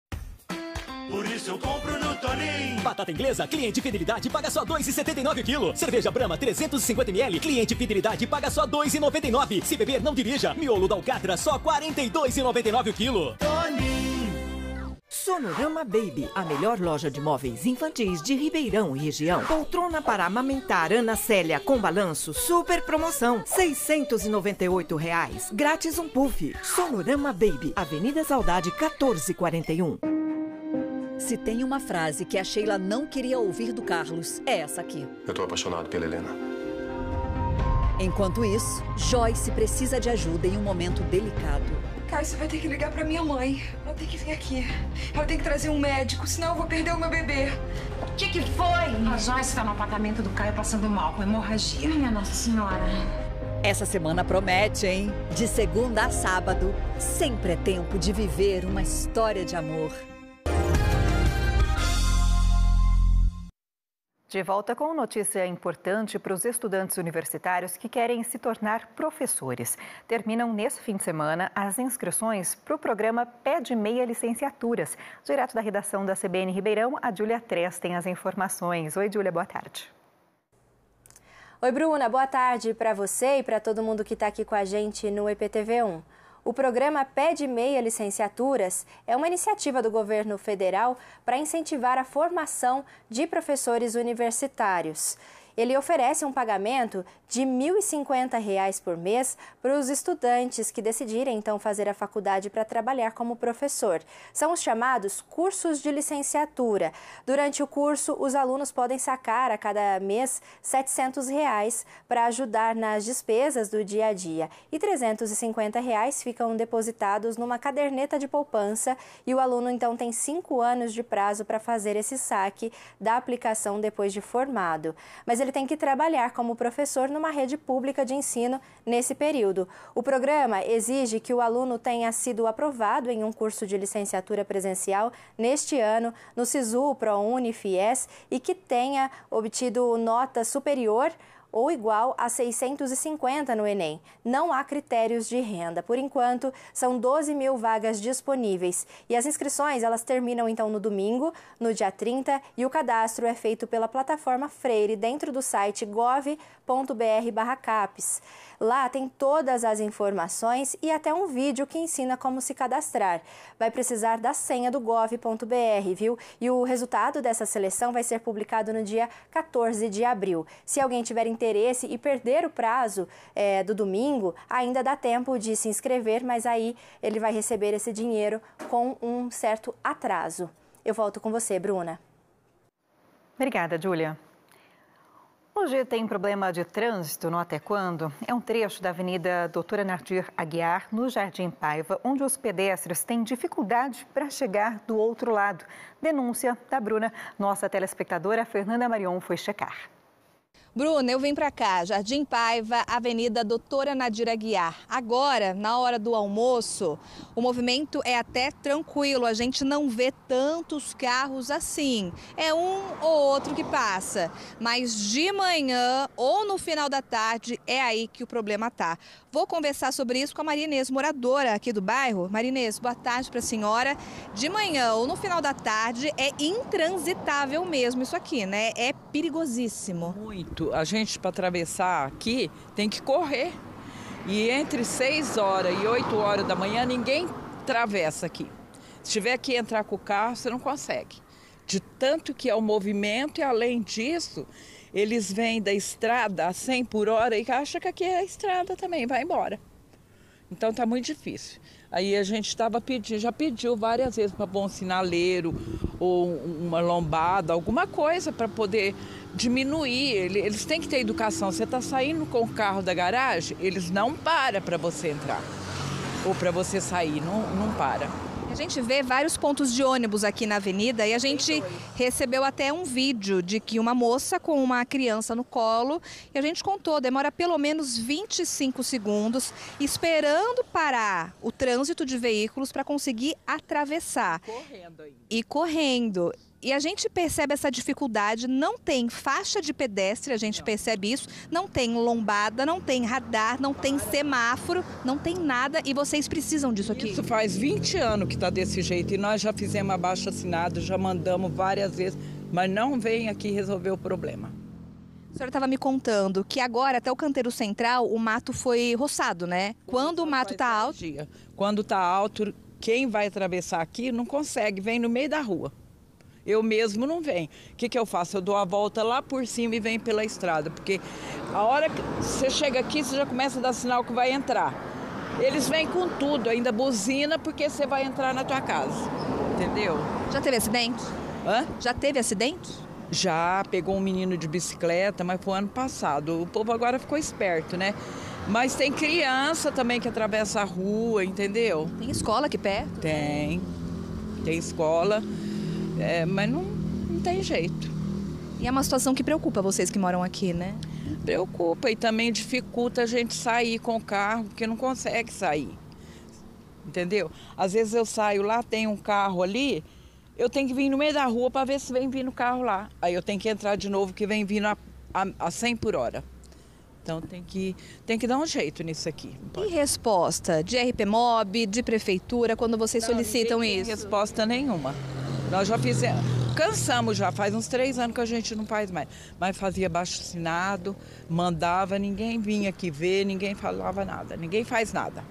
Por isso eu compro no Toninho. Batata inglesa, cliente fidelidade, paga só R$ 2,79 o quilo. Cerveja Brahma, 350 ml, cliente fidelidade, paga só R$ 2,99. Se beber, não dirija. Miolo da Alcatra, só R$ 42,99 o quilo. Toninho. Sonorama Baby, a melhor loja de móveis infantis de Ribeirão e região. Poltrona para amamentar Ana Célia com balanço, super promoção, R$ 698. Grátis um puff. Sonorama Baby, Avenida Saudade 1441. Se tem uma frase que a Sheila não queria ouvir do Carlos, é essa aqui. Eu tô apaixonado pela Helena. Enquanto isso, Joyce precisa de ajuda em um momento delicado. Caio, você vai ter que ligar pra minha mãe. Ela tem que vir aqui. Ela tem que trazer um médico, senão eu vou perder o meu bebê. O que foi? A Joyce tá no apartamento do Caio passando mal, com hemorragia. Minha Nossa Senhora. Essa semana promete, hein? De segunda a sábado, sempre é tempo de viver uma história de amor. De volta com notícia importante para os estudantes universitários que querem se tornar professores. Terminam nesse fim de semana as inscrições para o programa Pé de Meia Licenciaturas. Direto da redação da CBN Ribeirão, a Júlia Tres tem as informações. Oi, Júlia, boa tarde. Oi, Bruna, boa tarde para você e para todo mundo que está aqui com a gente no EPTV1. O programa Pé de Meia Licenciaturas é uma iniciativa do governo federal para incentivar a formação de professores universitários. Ele oferece um pagamento de R$ 1.050 por mês para os estudantes que decidirem, então, fazer a faculdade para trabalhar como professor. São os chamados cursos de licenciatura. Durante o curso, os alunos podem sacar a cada mês R$ 700 para ajudar nas despesas do dia a dia. E R$ 350 ficam depositados numa caderneta de poupança e o aluno, então, tem 5 anos de prazo para fazer esse saque da aplicação depois de formado. Mas ele tem que trabalhar como professor numa rede pública de ensino nesse período. O programa exige que o aluno tenha sido aprovado em um curso de licenciatura presencial neste ano no SISU, ProUni, FIES e que tenha obtido nota superior ou igual a 650 no Enem. Não há critérios de renda. Por enquanto, são 12 mil vagas disponíveis. E as inscrições, elas terminam então no domingo, no dia 30, e o cadastro é feito pela plataforma Freire, dentro do site gov.br/CAPES. Lá tem todas as informações e até um vídeo que ensina como se cadastrar. Vai precisar da senha do gov.br, viu? E o resultado dessa seleção vai ser publicado no dia 14 de abril. Se alguém tiver interesse e perder o prazo do domingo, ainda dá tempo de se inscrever, mas aí ele vai receber esse dinheiro com um certo atraso. Eu volto com você, Bruna. Obrigada, Júlia. O Hoje tem problema de trânsito no Até Quando? É um trecho da Avenida Doutora Nardir Aguiar, no Jardim Paiva, onde os pedestres têm dificuldade para chegar do outro lado. Denúncia da Bruna. Nossa telespectadora Fernanda Marion foi checar. Bruna, eu vim para cá, Jardim Paiva, Avenida Doutora Nardir Aguiar. Agora, na hora do almoço, o movimento é até tranquilo, a gente não vê tantos carros assim. É um ou outro que passa, mas de manhã ou no final da tarde é aí que o problema tá. Vou conversar sobre isso com a Maria Inês, moradora aqui do bairro. Maria Inês, boa tarde para a senhora. De manhã ou no final da tarde é intransitável mesmo isso aqui, né? É perigosíssimo. Muito. A gente, para atravessar aqui, tem que correr. E entre 6 horas e 8 horas da manhã, ninguém atravessa aqui. Se tiver que entrar com o carro, você não consegue. De tanto que é o movimento e, além disso, eles vêm da estrada a 100 por hora e acham que aqui é a estrada também, vai embora. Então tá muito difícil. Aí a gente estava pedindo, já pediu várias vezes para pôr um sinaleiro ou uma lombada, alguma coisa para poder diminuir. Eles têm que ter educação. Você está saindo com o carro da garagem, eles não param para você entrar. Ou para você sair, não para. A gente vê vários pontos de ônibus aqui na avenida e a gente recebeu até um vídeo de que uma moça com uma criança no colo, e a gente contou, demora pelo menos 25 segundos esperando parar o trânsito de veículos para conseguir atravessar. Correndo ainda. E correndo. E a gente percebe essa dificuldade, não tem faixa de pedestre, a gente percebe isso, não tem lombada, não tem radar, não tem semáforo, não tem nada e vocês precisam disso aqui. Isso faz 20 anos que está desse jeito e nós já fizemos abaixo-assinado, já mandamos várias vezes, mas não vem aqui resolver o problema. A senhora estava me contando que agora até o canteiro central o mato foi roçado, né? Quando o mato está alto... Quando está alto, quem vai atravessar aqui não consegue, vem no meio da rua. Eu mesmo não venho. O que eu faço? Eu dou a volta lá por cima e venho pela estrada. Porque a hora que você chega aqui, você já começa a dar sinal que vai entrar. Eles vêm com tudo, ainda buzina, porque você vai entrar na tua casa. Entendeu? Já teve acidente? Hã? Já teve acidente? Já, pegou um menino de bicicleta, mas foi ano passado. O povo agora ficou esperto, né? Mas tem criança também que atravessa a rua, entendeu? Tem escola aqui perto? Tem escola. Mas não tem jeito. E é uma situação que preocupa vocês que moram aqui, né? Preocupa e também dificulta a gente sair com o carro, porque não consegue sair. Entendeu? Às vezes eu saio lá, tem um carro ali, eu tenho que vir no meio da rua para ver se vem vindo o carro lá. Aí eu tenho que entrar de novo, que vem vindo a 100 por hora. Então tem que dar um jeito nisso aqui. E resposta de RPMOB, de prefeitura, quando vocês solicitam isso? Não tem resposta nenhuma. Nós já fizemos, cansamos já, faz uns 3 anos que a gente não faz mais. Mas fazia abaixo-assinado, mandava, ninguém vinha aqui ver, ninguém falava nada, ninguém faz nada.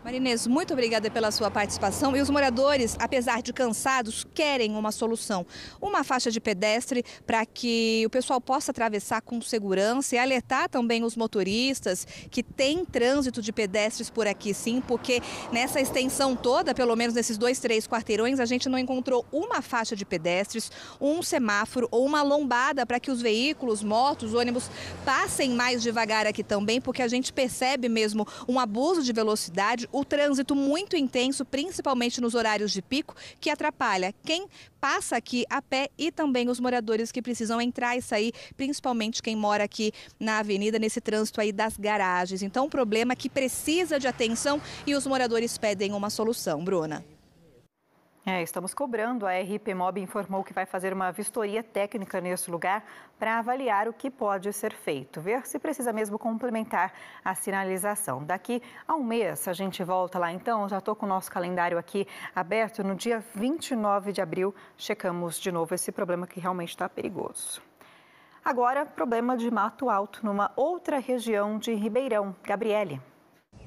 Maria Inês, muito obrigada pela sua participação. E os moradores, apesar de cansados, querem uma solução. Uma faixa de pedestre para que o pessoal possa atravessar com segurança e alertar também os motoristas que tem trânsito de pedestres por aqui sim, porque nessa extensão toda, pelo menos nesses 2, 3 quarteirões, a gente não encontrou uma faixa de pedestres, um semáforo ou uma lombada para que os veículos, motos, ônibus passem mais devagar aqui também, porque a gente percebe mesmo um abuso de velocidade, o trânsito muito intenso, principalmente nos horários de pico, que atrapalha quem passa aqui a pé e também os moradores que precisam entrar e sair, principalmente quem mora aqui na avenida, nesse trânsito aí das garagens. Então, um problema que precisa de atenção e os moradores pedem uma solução. Bruna. Estamos cobrando. A RPMOB informou que vai fazer uma vistoria técnica nesse lugar para avaliar o que pode ser feito, ver se precisa mesmo complementar a sinalização. Daqui a um mês a gente volta lá então, já estou com o nosso calendário aqui aberto. No dia 29 de abril, checamos de novo esse problema que realmente está perigoso. Agora, problema de mato alto numa outra região de Ribeirão. Gabriele.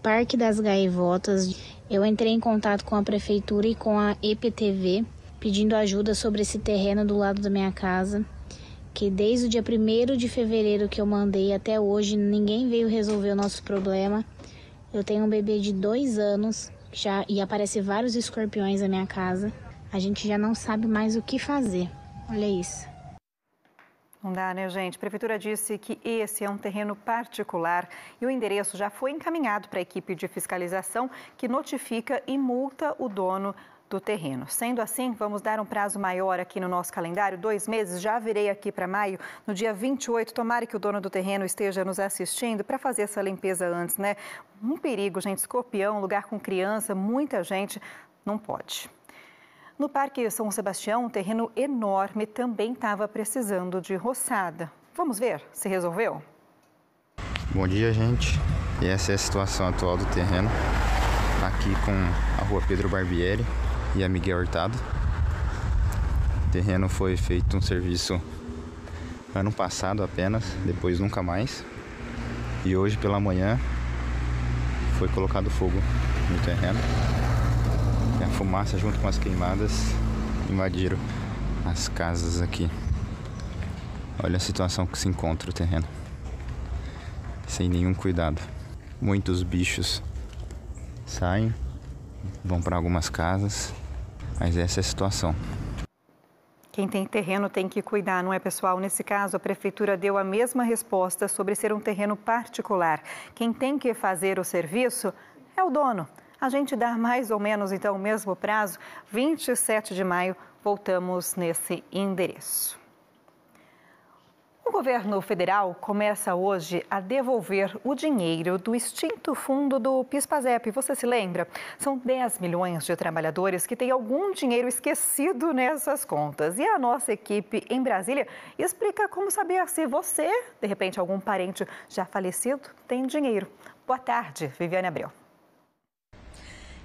Parque das Gaivotas, eu entrei em contato com a prefeitura e com a EPTV pedindo ajuda sobre esse terreno do lado da minha casa, que desde o dia 1º de fevereiro que eu mandei até hoje ninguém veio resolver o nosso problema. Eu tenho um bebê de 2 anos e aparecem vários escorpiões na minha casa. A gente já não sabe mais o que fazer. Olha isso. Não dá, né, gente? A Prefeitura disse que esse é um terreno particular e o endereço já foi encaminhado para a equipe de fiscalização que notifica e multa o dono do terreno. Sendo assim, vamos dar um prazo maior aqui no nosso calendário, 2 meses, já virei aqui para maio, no dia 28, tomara que o dono do terreno esteja nos assistindo para fazer essa limpeza antes, né? Um perigo, gente, escorpião, lugar com criança, muita gente, não pode. No Parque São Sebastião, um terreno enorme também estava precisando de roçada. Vamos ver se resolveu? Bom dia, gente. E essa é a situação atual do terreno, aqui com a rua Pedro Barbieri e a Miguel Hurtado. O terreno foi feito um serviço ano passado apenas, depois nunca mais. E hoje pela manhã foi colocado fogo no terreno. E a fumaça junto com as queimadas invadiram as casas aqui. Olha a situação que se encontra o terreno. Sem nenhum cuidado. Muitos bichos saem, vão para algumas casas, mas essa é a situação. Quem tem terreno tem que cuidar, não é, pessoal? Nesse caso, a Prefeitura deu a mesma resposta sobre ser um terreno particular. Quem tem que fazer o serviço é o dono. A gente dá mais ou menos, então, o mesmo prazo, 27 de maio, voltamos nesse endereço. O governo federal começa hoje a devolver o dinheiro do extinto fundo do PIS/PASEP. Você se lembra? São 10 milhões de trabalhadores que têm algum dinheiro esquecido nessas contas. E a nossa equipe em Brasília explica como saber se você, de repente, algum parente já falecido, tem dinheiro. Boa tarde, Viviane Abreu.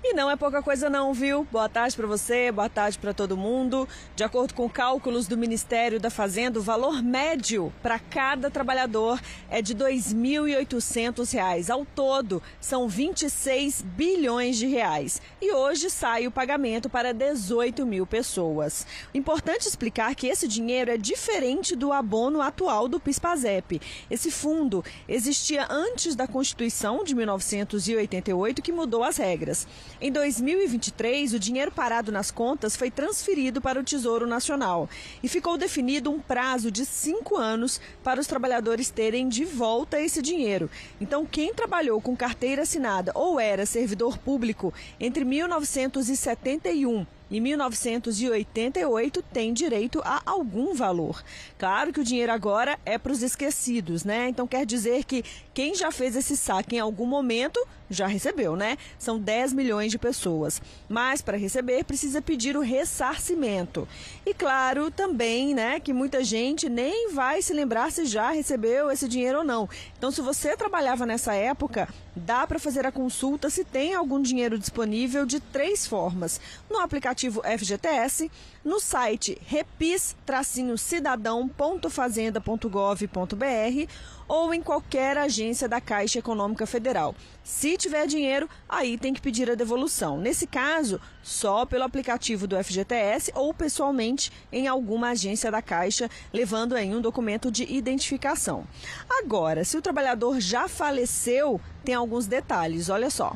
E não é pouca coisa não, viu? Boa tarde para você, boa tarde para todo mundo. De acordo com cálculos do Ministério da Fazenda, o valor médio para cada trabalhador é de R$ 2.800. Ao todo, são 26 bilhões de reais. E hoje sai o pagamento para 18 mil pessoas. Importante explicar que esse dinheiro é diferente do abono atual do PIS/PASEP. Esse fundo existia antes da Constituição de 1988, que mudou as regras. Em 2023, o dinheiro parado nas contas foi transferido para o Tesouro Nacional e ficou definido um prazo de 5 anos para os trabalhadores terem de volta esse dinheiro. Então, quem trabalhou com carteira assinada ou era servidor público entre 1971 e 1988 tem direito a algum valor. Claro que o dinheiro agora é para os esquecidos, né? Então quer dizer que quem já fez esse saque em algum momento já recebeu, né? São 10 milhões de pessoas. Mas para receber precisa pedir o ressarcimento. E claro, também, né, que muita gente nem vai se lembrar se já recebeu esse dinheiro ou não. Então, se você trabalhava nessa época, dá para fazer a consulta se tem algum dinheiro disponível de 3 formas. No aplicativo FGTS, no site repis-cidadão.fazenda.gov.br ou em qualquer agência da Caixa Econômica Federal. Se tiver dinheiro, aí tem que pedir a devolução. Nesse caso, só pelo aplicativo do FGTS ou pessoalmente em alguma agência da Caixa, levando aí um documento de identificação. Agora, se o trabalhador já faleceu, tem alguns detalhes, olha só.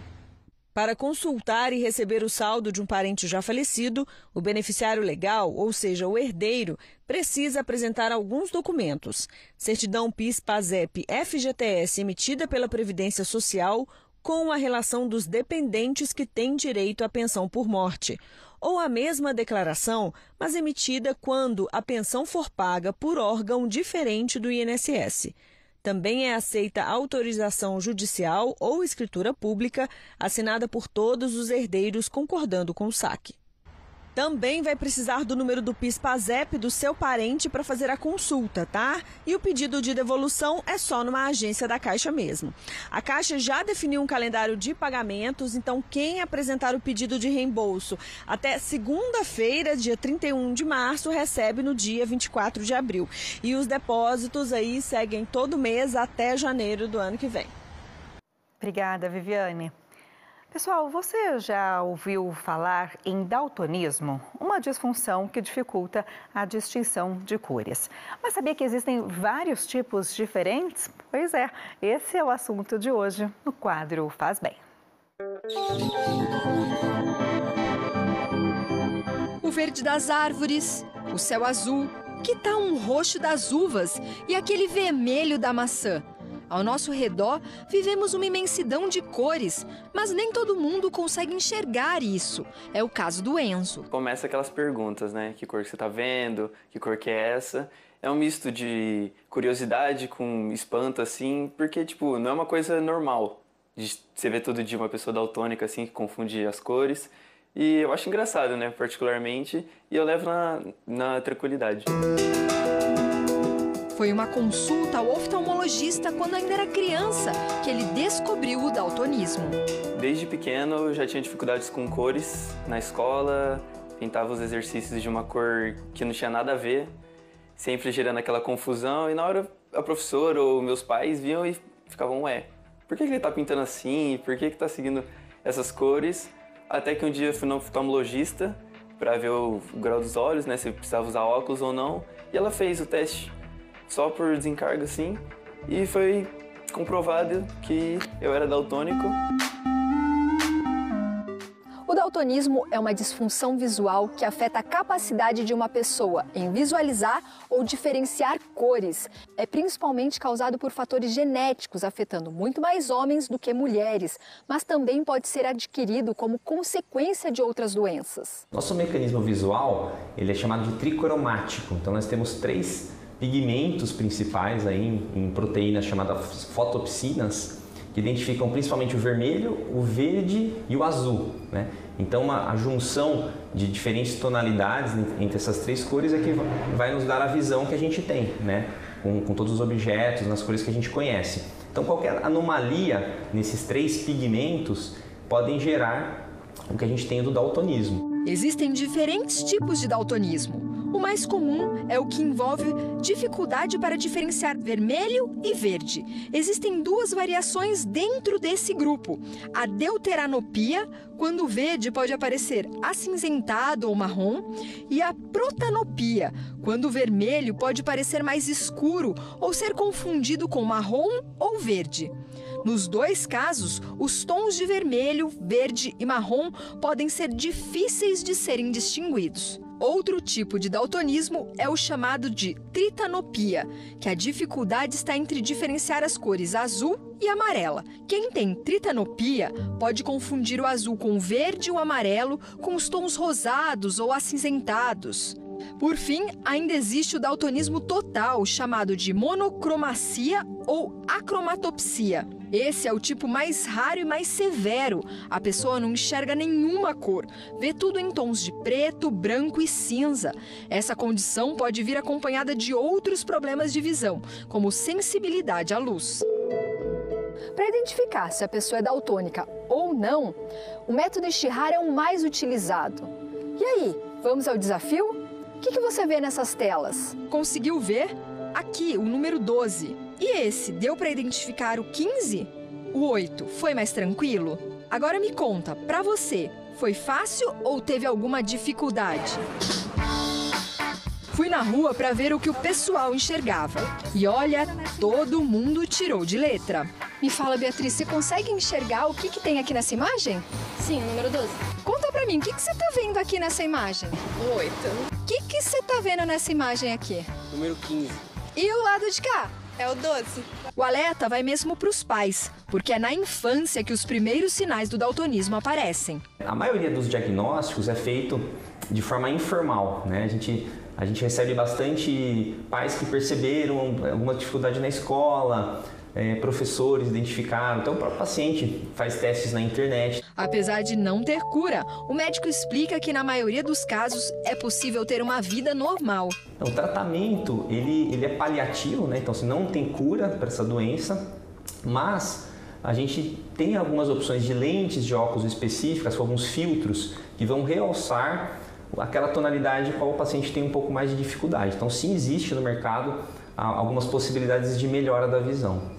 Para consultar e receber o saldo de um parente já falecido, o beneficiário legal, ou seja, o herdeiro, precisa apresentar alguns documentos. Certidão PIS/PASEP FGTS emitida pela Previdência Social com a relação dos dependentes que têm direito à pensão por morte. Ou a mesma declaração, mas emitida quando a pensão for paga por órgão diferente do INSS. Também é aceita autorização judicial ou escritura pública assinada por todos os herdeiros concordando com o saque. Também vai precisar do número do PIS/PASEP do seu parente para fazer a consulta, tá? E o pedido de devolução é só numa agência da Caixa mesmo. A Caixa já definiu um calendário de pagamentos, então quem apresentar o pedido de reembolso até segunda-feira, dia 31 de março, recebe no dia 24 de abril. E os depósitos aí seguem todo mês até janeiro do ano que vem. Obrigada, Viviane. Pessoal, você já ouviu falar em daltonismo? Uma disfunção que dificulta a distinção de cores. Mas sabia que existem vários tipos diferentes? Pois é, esse é o assunto de hoje no quadro Faz Bem. O verde das árvores, o céu azul, Que tal um roxo das uvas e aquele vermelho da maçã? Ao nosso redor, vivemos uma imensidão de cores, mas nem todo mundo consegue enxergar isso. É o caso do Enzo. Começa aquelas perguntas, né? Que cor que você tá vendo? Que cor que é essa? É um misto de curiosidade com espanto, assim, porque, tipo, não é uma coisa normal de você ver todo dia uma pessoa daltônica, assim, que confunde as cores. E eu acho engraçado, né, particularmente, e eu levo na tranquilidade. Foi uma consulta ao oftalmologista quando ainda era criança que ele descobriu o daltonismo. Desde pequeno eu já tinha dificuldades com cores na escola, pintava os exercícios de uma cor que não tinha nada a ver, sempre gerando aquela confusão, e na hora a professora ou meus pais viam e ficavam, ué, por que ele tá pintando assim? Por que tá seguindo essas cores? Até que um dia eu fui no oftalmologista para ver o grau dos olhos, né, se precisava usar óculos ou não, e ela fez o teste só por desencargo, assim, e foi comprovado que eu era daltônico. O daltonismo é uma disfunção visual que afeta a capacidade de uma pessoa em visualizar ou diferenciar cores. É principalmente causado por fatores genéticos, afetando muito mais homens do que mulheres, mas também pode ser adquirido como consequência de outras doenças. Nosso mecanismo visual, ele é chamado de tricromático. Então nós temos 3 pigmentos principais aí em proteínas chamadas fotopsinas, que identificam principalmente o vermelho, o verde e o azul, né? Então a junção de diferentes tonalidades entre essas 3 cores é que vai nos dar a visão que a gente tem, né? Com todos os objetos, nas cores que a gente conhece. Então qualquer anomalia nesses 3 pigmentos podem gerar o que a gente tem do daltonismo. Existem diferentes tipos de daltonismo. O mais comum é o que envolve dificuldade para diferenciar vermelho e verde. Existem 2 variações dentro desse grupo. A deuteranopia, quando o verde pode aparecer acinzentado ou marrom, e a protanopia, quando o vermelho pode parecer mais escuro ou ser confundido com marrom ou verde. Nos 2 casos, os tons de vermelho, verde e marrom podem ser difíceis de serem distinguidos. Outro tipo de daltonismo é o chamado de tritanopia, que a dificuldade está entre diferenciar as cores azul e amarela. Quem tem tritanopia pode confundir o azul com o verde e o amarelo com os tons rosados ou acinzentados. Por fim, ainda existe o daltonismo total, chamado de monocromacia ou acromatopsia. Esse é o tipo mais raro e mais severo. A pessoa não enxerga nenhuma cor, vê tudo em tons de preto, branco e cinza. Essa condição pode vir acompanhada de outros problemas de visão, como sensibilidade à luz. Para identificar se a pessoa é daltônica ou não, o método Ishihara é o mais utilizado. E aí, vamos ao desafio? O que você vê nessas telas? Conseguiu ver? Aqui, o número 12. E esse, deu para identificar o 15? O 8, foi mais tranquilo? Agora me conta, para você, foi fácil ou teve alguma dificuldade? Fui na rua para ver o que o pessoal enxergava. E olha, todo mundo tirou de letra. Me fala, Beatriz, você consegue enxergar o que tem aqui nessa imagem? Sim, o número 12. Conta pra mim, o que você tá vendo aqui nessa imagem? O 8. O que você tá vendo nessa imagem aqui? Número 15. E o lado de cá? É o 12. O alerta vai mesmo pros pais, porque é na infância que os primeiros sinais do daltonismo aparecem. A maioria dos diagnósticos é feito de forma informal, né? A gente recebe bastante pais que perceberam alguma dificuldade na escola, professores identificaram, então o próprio paciente faz testes na internet. Apesar de não ter cura, o médico explica que na maioria dos casos é possível ter uma vida normal. Então, o tratamento ele é paliativo, né? Então, não tem cura para essa doença, mas a gente tem algumas opções de lentes de óculos específicas, com alguns filtros que vão realçar aquela tonalidade qual o paciente tem um pouco mais de dificuldade. Então, sim, existe no mercado algumas possibilidades de melhora da visão.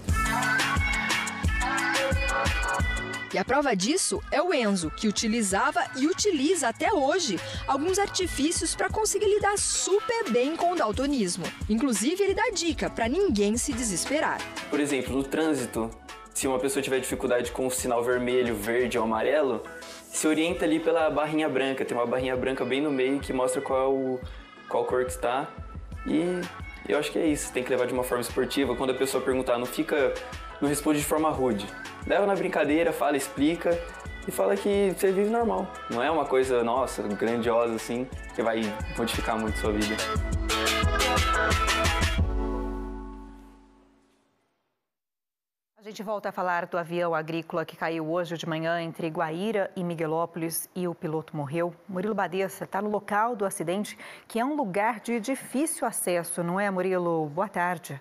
E a prova disso é o Enzo, que utilizava e utiliza até hoje alguns artifícios para conseguir lidar super bem com o daltonismo. Inclusive, ele dá dica para ninguém se desesperar. Por exemplo, no trânsito, se uma pessoa tiver dificuldade com o sinal vermelho, verde ou amarelo, se orienta ali pela barrinha branca. Tem uma barrinha branca bem no meio que mostra qual cor que está. E eu acho que é isso, tem que levar de uma forma esportiva. Quando a pessoa perguntar, não responde de forma rude. Leva na brincadeira, fala, explica e fala que você vive normal. Não é uma coisa, nossa, grandiosa assim, que vai modificar muito a sua vida. A gente volta a falar do avião agrícola que caiu hoje de manhã entre Guaíra e Miguelópolis e o piloto morreu. Murilo Badeça está no local do acidente, que é um lugar de difícil acesso, não é, Murilo? Boa tarde.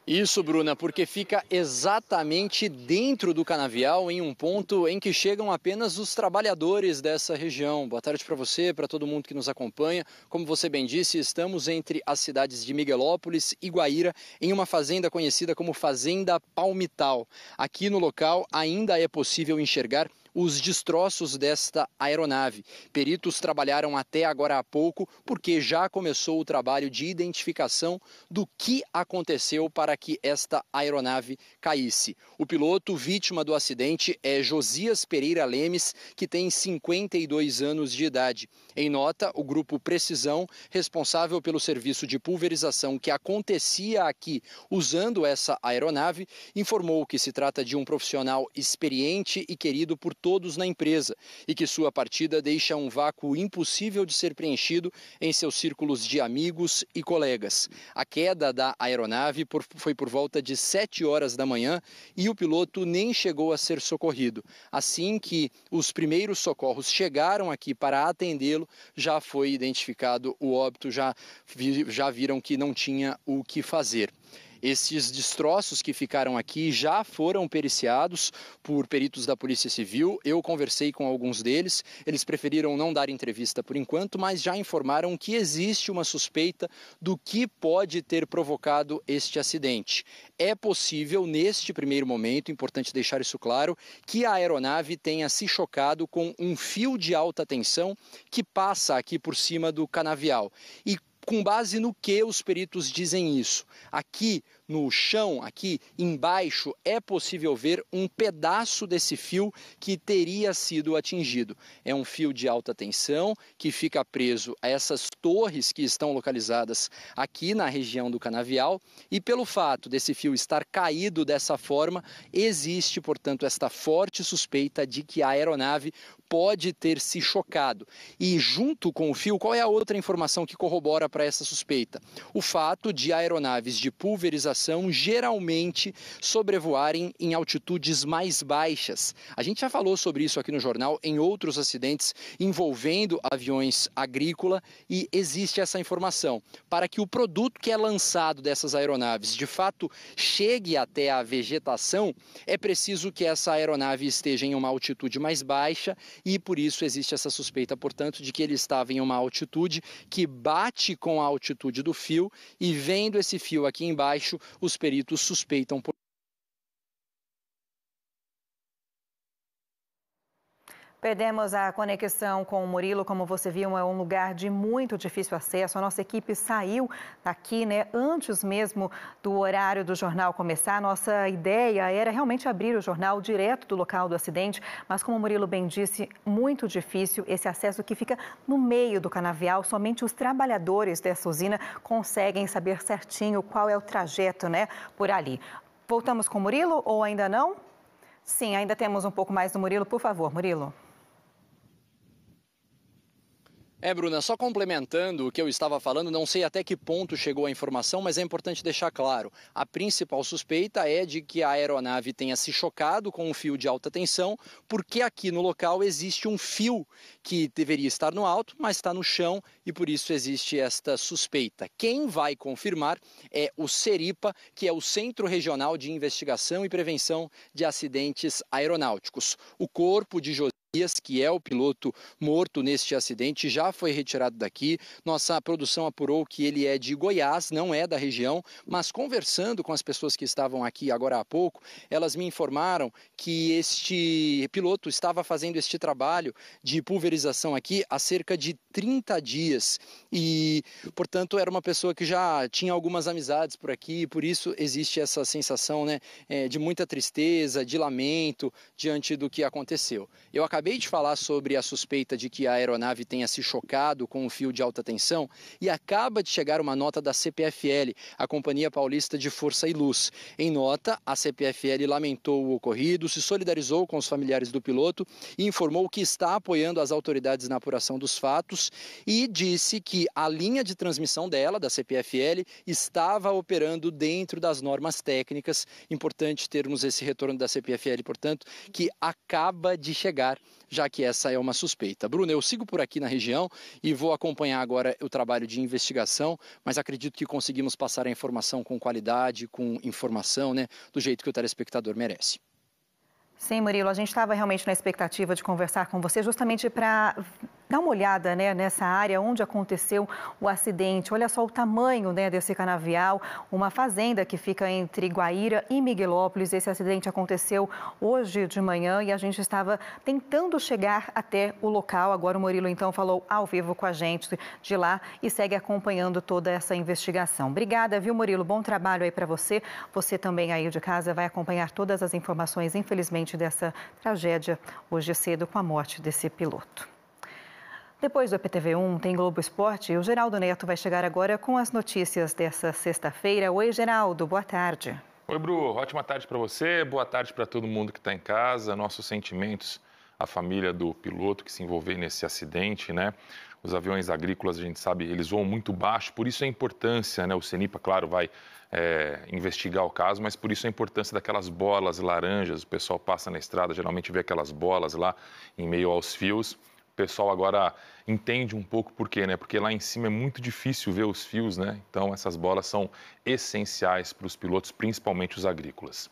Isso, Bruna, porque fica exatamente dentro do canavial, em um ponto em que chegam apenas os trabalhadores dessa região. Boa tarde para você, para todo mundo que nos acompanha. Como você bem disse, estamos entre as cidades de Miguelópolis e Guaíra, em uma fazenda conhecida como Fazenda Palmital. Aqui no local ainda é possível enxergar os destroços desta aeronave. Peritos trabalharam até agora há pouco porque já começou o trabalho de identificação do que aconteceu para que esta aeronave caísse. O piloto vítima do acidente é Josias Pereira Lemes, que tem 52 anos de idade. Em nota, o grupo Precisão, responsável pelo serviço de pulverização que acontecia aqui usando essa aeronave, informou que se trata de um profissional experiente e querido por todos na empresa e que sua partida deixa um vácuo impossível de ser preenchido em seus círculos de amigos e colegas. A queda da aeronave foi por volta de 7 horas da manhã e o piloto nem chegou a ser socorrido. Assim que os primeiros socorros chegaram aqui para atendê-lo, já foi identificado o óbito, já viram que não tinha o que fazer. Esses destroços que ficaram aqui já foram periciados por peritos da Polícia Civil. Eu conversei com alguns deles. Eles preferiram não dar entrevista por enquanto, mas já informaram que existe uma suspeita do que pode ter provocado este acidente. É possível, neste primeiro momento, importante deixar isso claro, que a aeronave tenha se chocado com um fio de alta tensão que passa aqui por cima do canavial. E com base no que os peritos dizem isso? Aqui no chão, aqui embaixo, é possível ver um pedaço desse fio que teria sido atingido. É um fio de alta tensão que fica preso a essas torres que estão localizadas aqui na região do canavial e pelo fato desse fio estar caído dessa forma, existe, portanto, esta forte suspeita de que a aeronave pode ter se chocado. E junto com o fio, qual é a outra informação que corrobora para essa suspeita? O fato de aeronaves de pulverização geralmente sobrevoarem em altitudes mais baixas. A gente já falou sobre isso aqui no jornal em outros acidentes envolvendo aviões agrícola e existe essa informação. Para que o produto que é lançado dessas aeronaves de fato chegue até a vegetação, é preciso que essa aeronave esteja em uma altitude mais baixa e por isso existe essa suspeita, portanto, de que ele estava em uma altitude que bate com a altitude do fio e vendo esse fio aqui embaixo, os peritos suspeitam por... Perdemos a conexão com o Murilo, como você viu, é um lugar de muito difícil acesso. A nossa equipe saiu daqui, antes mesmo do horário do jornal começar. Nossa ideia era realmente abrir o jornal direto do local do acidente, mas como o Murilo bem disse, muito difícil esse acesso que fica no meio do canavial. Somente os trabalhadores dessa usina conseguem saber certinho qual é o trajeto, por ali. Voltamos com o Murilo ou ainda não? Sim, ainda temos um pouco mais do Murilo. Por favor, Murilo. Bruna, só complementando o que eu estava falando, não sei até que ponto chegou a informação, mas é importante deixar claro. A principal suspeita é de que a aeronave tenha se chocado com um fio de alta tensão, porque aqui no local existe um fio que deveria estar no alto, mas está no chão e por isso existe esta suspeita. Quem vai confirmar é o CERIPA, que é o Centro Regional de Investigação e Prevenção de Acidentes Aeronáuticos. O corpo de Josias, que é o piloto morto neste acidente, já foi retirado daqui. Nossa produção apurou que ele é de Goiás, não é da região, mas conversando com as pessoas que estavam aqui agora há pouco, elas me informaram que este piloto estava fazendo este trabalho de pulverização aqui há cerca de 30 dias e, portanto, era uma pessoa que já tinha algumas amizades por aqui e por isso existe essa sensação de muita tristeza, de lamento diante do que aconteceu. Eu acabei acabei de falar sobre a suspeita de que a aeronave tenha se chocado com um fio de alta tensão e acaba de chegar uma nota da CPFL, a Companhia Paulista de Força e Luz. Em nota, a CPFL lamentou o ocorrido, se solidarizou com os familiares do piloto e informou que está apoiando as autoridades na apuração dos fatos e disse que a linha de transmissão dela, da CPFL, estava operando dentro das normas técnicas. Importante termos esse retorno da CPFL, portanto, que acaba de chegar, já que essa é uma suspeita. Bruno, eu sigo por aqui na região e vou acompanhar agora o trabalho de investigação, mas acredito que conseguimos passar a informação com qualidade, com informação, né, do jeito que o telespectador merece. Sim, Murilo, a gente estava realmente na expectativa de conversar com você justamente para dar uma olhada, né, nessa área onde aconteceu o acidente. Olha só o tamanho, né, desse canavial, uma fazenda que fica entre Guaíra e Miguelópolis. Esse acidente aconteceu hoje de manhã e a gente estava tentando chegar até o local. Agora o Murilo então falou ao vivo com a gente de lá e segue acompanhando toda essa investigação. Obrigada, viu, Murilo? Bom trabalho aí para você. Você também aí de casa vai acompanhar todas as informações, infelizmente, dessa tragédia hoje cedo com a morte desse piloto. Depois do EPTV1, tem Globo Esporte e o Geraldo Neto vai chegar agora com as notícias dessa sexta-feira. Oi, Geraldo, boa tarde. Oi, Bru, ótima tarde para você, boa tarde para todo mundo que está em casa. Nossos sentimentos à família do piloto que se envolveu nesse acidente, né? Os aviões agrícolas, a gente sabe, eles voam muito baixo, por isso a importância, né? O CENIPA, claro, vai investigar o caso, mas por isso a importância daquelas bolas laranjas. O pessoal passa na estrada, geralmente vê aquelas bolas lá em meio aos fios. O pessoal agora entende um pouco por quê, né? Porque lá em cima é muito difícil ver os fios, né? Então essas bolas são essenciais para os pilotos, principalmente os agrícolas.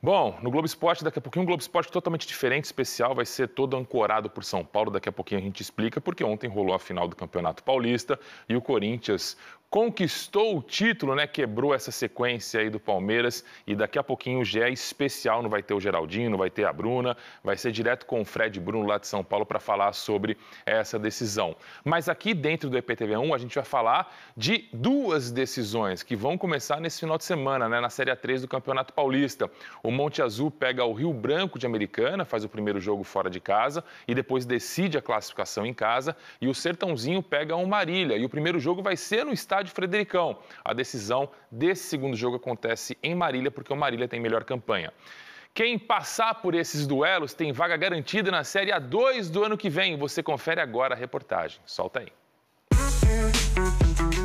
Bom, no Globo Esporte, daqui a pouquinho, um Globo Esporte totalmente diferente, especial, vai ser todo ancorado por São Paulo. Daqui a pouquinho a gente explica, porque ontem rolou a final do Campeonato Paulista e o Corinthians conquistou o título, né? Quebrou essa sequência aí do Palmeiras e daqui a pouquinho o GE é especial, não vai ter o Geraldinho, não vai ter a Bruna, vai ser direto com o Fred Bruno lá de São Paulo para falar sobre essa decisão. Mas aqui dentro do EPTV1 a gente vai falar de duas decisões que vão começar nesse final de semana, né? Na Série A3 do Campeonato Paulista. O Monte Azul pega o Rio Branco de Americana, faz o primeiro jogo fora de casa e depois decide a classificação em casa. E o Sertãozinho pega o Marília e o primeiro jogo vai ser no estádio Fredericão. A decisão desse segundo jogo acontece em Marília, porque o Marília tem melhor campanha. Quem passar por esses duelos tem vaga garantida na Série A2 do ano que vem. Você confere agora a reportagem. Solta aí.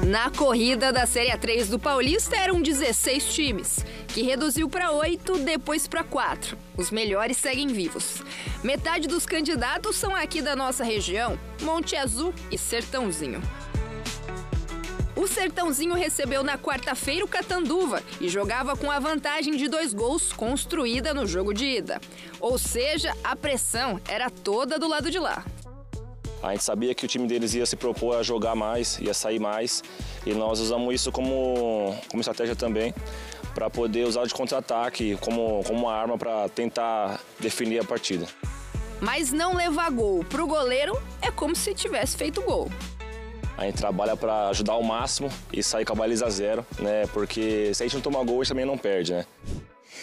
Na corrida da Série A3 do Paulista eram 16 times, que reduziu para 8, depois para 4. Os melhores seguem vivos. Metade dos candidatos são aqui da nossa região, Monte Azul e Sertãozinho. O Sertãozinho recebeu na quarta-feira o Catanduva e jogava com a vantagem de 2 gols construída no jogo de ida. Ou seja, a pressão era toda do lado de lá. A gente sabia que o time deles ia se propor a jogar mais, ia sair mais, e nós usamos isso como estratégia também, para poder usar de contra-ataque como uma arma para tentar definir a partida. Mas não levar gol para o goleiro é como se tivesse feito gol. A gente trabalha para ajudar ao máximo e sair com a baliza 0, né? Porque se a gente não tomar gol, a gente também não perde, né?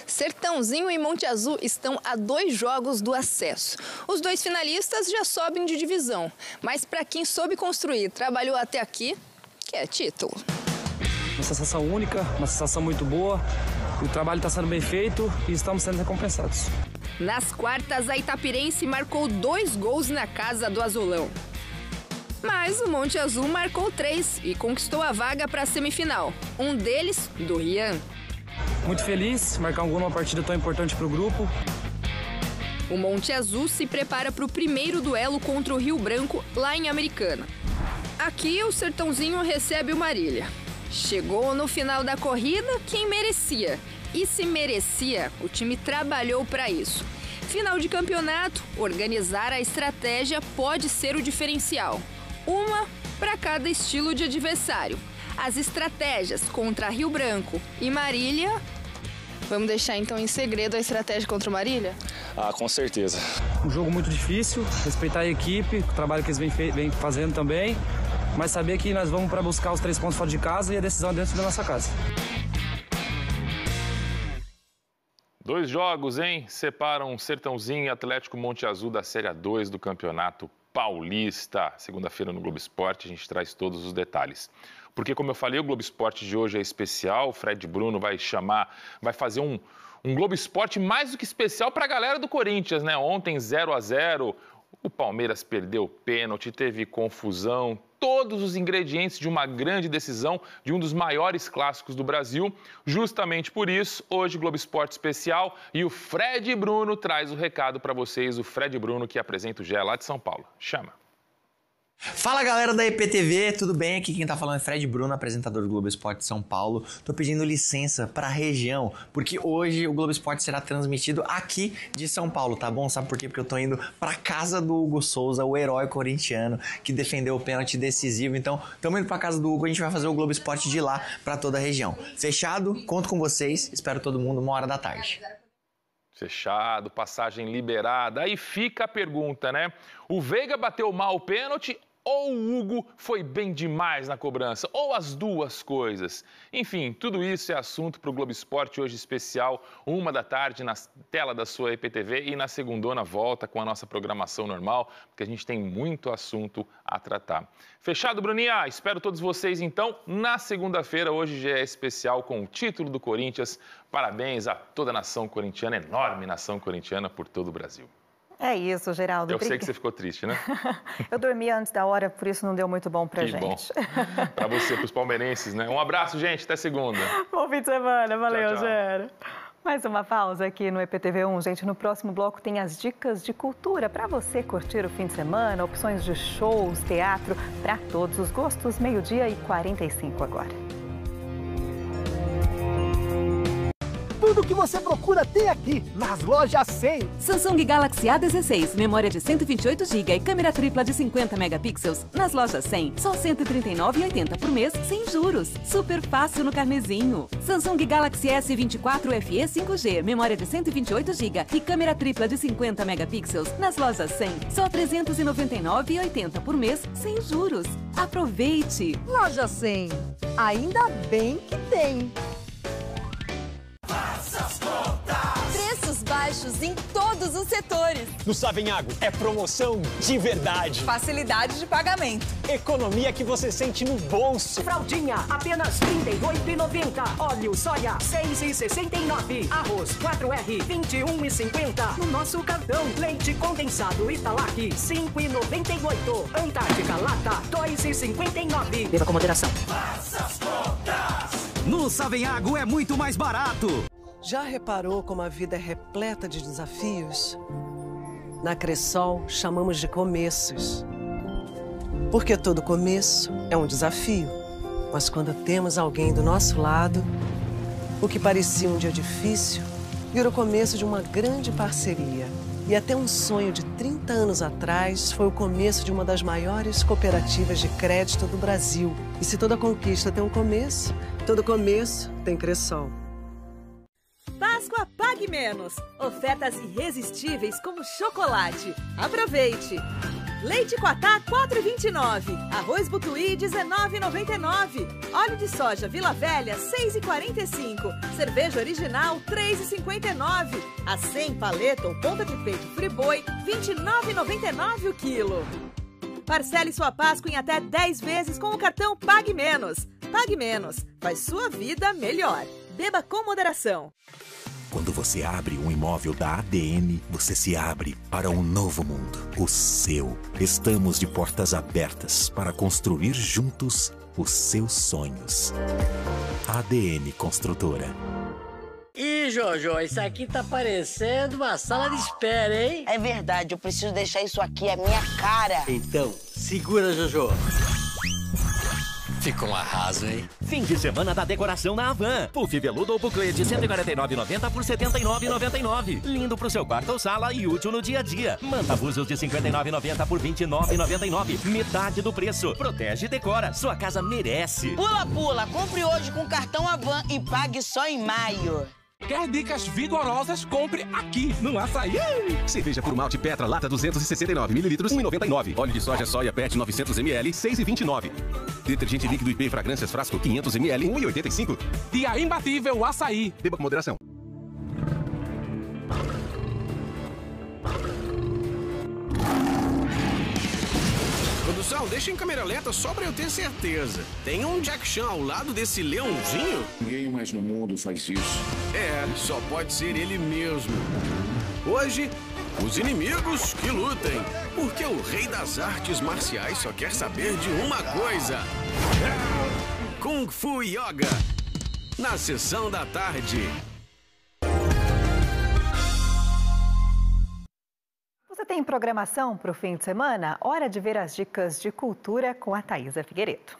Sertãozinho e Monte Azul estão a 2 jogos do acesso. Os 2 finalistas já sobem de divisão, mas para quem soube construir, trabalhou até aqui, que é título. Uma sensação única, uma sensação muito boa. O trabalho está sendo bem feito e estamos sendo recompensados. Nas quartas, a Itapirense marcou 2 gols na casa do Azulão. Mas o Monte Azul marcou 3 e conquistou a vaga para a semifinal. Um deles, do Rian. Muito feliz, marcar um gol numa partida tão importante para o grupo. O Monte Azul se prepara para o primeiro duelo contra o Rio Branco, lá em Americana. Aqui, o Sertãozinho recebe o Marília. Chegou no final da corrida quem merecia. E se merecia, o time trabalhou para isso. Final de campeonato, organizar a estratégia pode ser o diferencial. Uma para cada estilo de adversário. As estratégias contra Rio Branco e Marília... Vamos deixar então em segredo a estratégia contra o Marília? Ah, com certeza. Um jogo muito difícil, respeitar a equipe, o trabalho que eles vêm fazendo também, mas saber que nós vamos para buscar os 3 pontos fora de casa e a decisão é dentro da nossa casa. 2 jogos, hein? Separam Sertãozinho e Atlético Monte Azul da Série A2 do Campeonato Paulista. Segunda-feira no Globo Esporte a gente traz todos os detalhes. Porque, como eu falei, o Globo Esporte de hoje é especial. O Fred Bruno vai fazer um Globo Esporte mais do que especial para a galera do Corinthians, né? Ontem 0-0, o Palmeiras perdeu o pênalti, teve confusão, todos os ingredientes de uma grande decisão de um dos maiores clássicos do Brasil. Justamente por isso, hoje Globo Esporte especial e o Fred Bruno traz o recado para vocês. O Fred Bruno que apresenta o GE lá de São Paulo. Chama! Fala galera da EPTV, tudo bem? Aqui quem tá falando é Fred Bruno, apresentador do Globo Esporte de São Paulo. Tô pedindo licença pra região, porque hoje o Globo Esporte será transmitido aqui de São Paulo, tá bom? Sabe por quê? Porque eu tô indo pra casa do Hugo Souza, o herói corintiano que defendeu o pênalti decisivo. Então, estamos indo pra casa do Hugo, a gente vai fazer o Globo Esporte de lá pra toda a região. Fechado? Conto com vocês, espero todo mundo 13h. Fechado, passagem liberada. Aí fica a pergunta, né? O Veiga bateu mal o pênalti ou o Hugo foi bem demais na cobrança? Ou as duas coisas? Enfim, tudo isso é assunto para o Globo Esporte hoje especial, 13h, na tela da sua EPTV, e na segundona volta com a nossa programação normal, porque a gente tem muito assunto a tratar. Fechado, Bruninha? Espero todos vocês, então, na segunda-feira. Hoje já é especial com o título do Corinthians. Parabéns a toda a nação corintiana, enorme nação corintiana por todo o Brasil. É isso, Geraldo. Eu sei que você ficou triste, né? Eu dormi antes da hora, por isso não deu muito bom pra gente. Bom. Pra você, pros palmeirenses, né? Um abraço, gente. Até segunda. Bom fim de semana. Valeu, tchau, tchau. Gera. Mais uma pausa aqui no EPTV1, gente. No próximo bloco tem as dicas de cultura para você curtir o fim de semana, opções de shows, teatro, para todos os gostos. 12h45 agora. Tudo que você procura tem aqui, nas lojas 100. Samsung Galaxy A16, memória de 128 GB e câmera tripla de 50 megapixels. Nas lojas 100, só R$ 139,80 por mês, sem juros. Super fácil no carnezinho. Samsung Galaxy S24 FE 5G, memória de 128 GB e câmera tripla de 50 megapixels. Nas lojas 100, só R$ 399,80 por mês, sem juros. Aproveite! Loja 100, ainda bem que tem. Preços baixos em todos os setores. No Savenhago é promoção de verdade. Facilidade de pagamento. Economia que você sente no bolso. Fraldinha, apenas R$ 38,90. Óleo soia, R$ 6,69. Arroz 4R, R$ 21,50. No nosso cartão, leite condensado Italac, R$ 5,98. Antártica Lata, R$ 2,59. Beba com moderação. Faça as contas. No Savenhago é muito mais barato. Já reparou como a vida é repleta de desafios? Na Cressol, chamamos de começos. Porque todo começo é um desafio. Mas quando temos alguém do nosso lado, o que parecia um dia difícil, vira o começo de uma grande parceria. E até um sonho de 30 anos atrás, foi o começo de uma das maiores cooperativas de crédito do Brasil. E se toda conquista tem um começo, todo começo tem Cressol. Páscoa Pague Menos. Ofertas irresistíveis como chocolate. Aproveite! Leite Quatá, R$ 4,29. Arroz Butuí, R$ 19,99. Óleo de soja Vila Velha, R$ 6,45. Cerveja original, R$ 3,59. A 100 paleta ou ponta de peito Friboi, R$ 29,99 o quilo. Parcele sua Páscoa em até 10 vezes com o cartão Pague Menos. Pague Menos. Faz sua vida melhor. Beba com moderação. Quando você abre um imóvel da ADN, você se abre para um novo mundo, o seu. Estamos de portas abertas para construir juntos os seus sonhos. ADN Construtora. Ih, Jojo, isso aqui tá parecendo uma sala de espera, hein? É verdade, eu preciso deixar isso aqui, a minha cara. Então, segura, Jojo. Ficou um arraso, hein? Fim de semana da decoração na Havan. Puff veludo ou buclê de R$ 149,90 por R$ 79,99. Lindo pro seu quarto ou sala e útil no dia a dia. Manta búzios de R$ 59,90 por R$ 29,99. Metade do preço. Protege e decora. Sua casa merece. Pula, pula. Compre hoje com cartão Havan e pague só em maio. Quer dicas vigorosas? Compre aqui no Açaí. Cerveja por malte Petra, lata 269 ml, 1,99. Óleo de soja Soia Pet 900 ml, 6,29. Detergente líquido IP Fragrâncias Frasco 500 ml, 1,85. Dia imbatível Açaí. Beba com moderação. deixa em câmera lenta só pra eu ter certeza. Tem um Jack Chan ao lado desse leãozinho? Ninguém mais no mundo faz isso. É, só pode ser ele mesmo. Hoje, os inimigos que lutem. Porque o rei das artes marciais só quer saber de uma coisa. Kung Fu Yoga. Na sessão da tarde. Você tem programação para o fim de semana? Hora de ver as dicas de cultura com a Thaisa Figueiredo.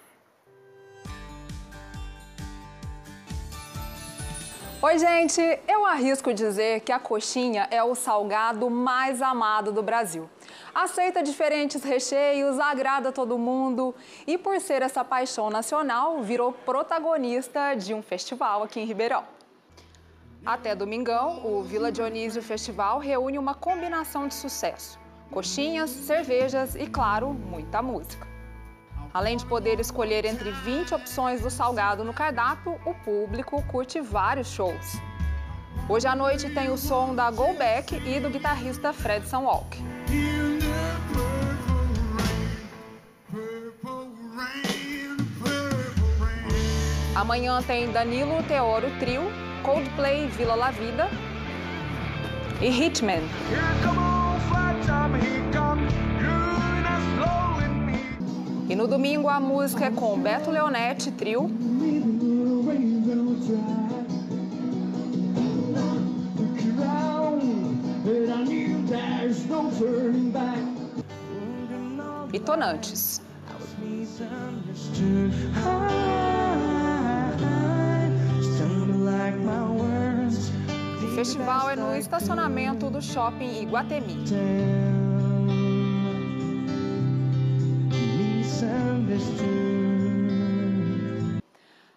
Oi, gente! Eu arrisco dizer que a coxinha é o salgado mais amado do Brasil. Aceita diferentes recheios, agrada todo mundo e, por ser essa paixão nacional, virou protagonista de um festival aqui em Ribeirão. Até domingão, o Vila Dionísio Festival reúne uma combinação de sucesso: coxinhas, cervejas e, claro, muita música. Além de poder escolher entre 20 opções do salgado no cardápio, o público curte vários shows. Hoje à noite tem o som da Go Back e do guitarrista Fred Sunwalk. Amanhã tem Danilo Teoro Trio, Coldplay Vila La Vida e Hitman. E no domingo a música é com Beto Leonetti Trio, e Tonantes. O festival é no estacionamento do Shopping Iguatemi.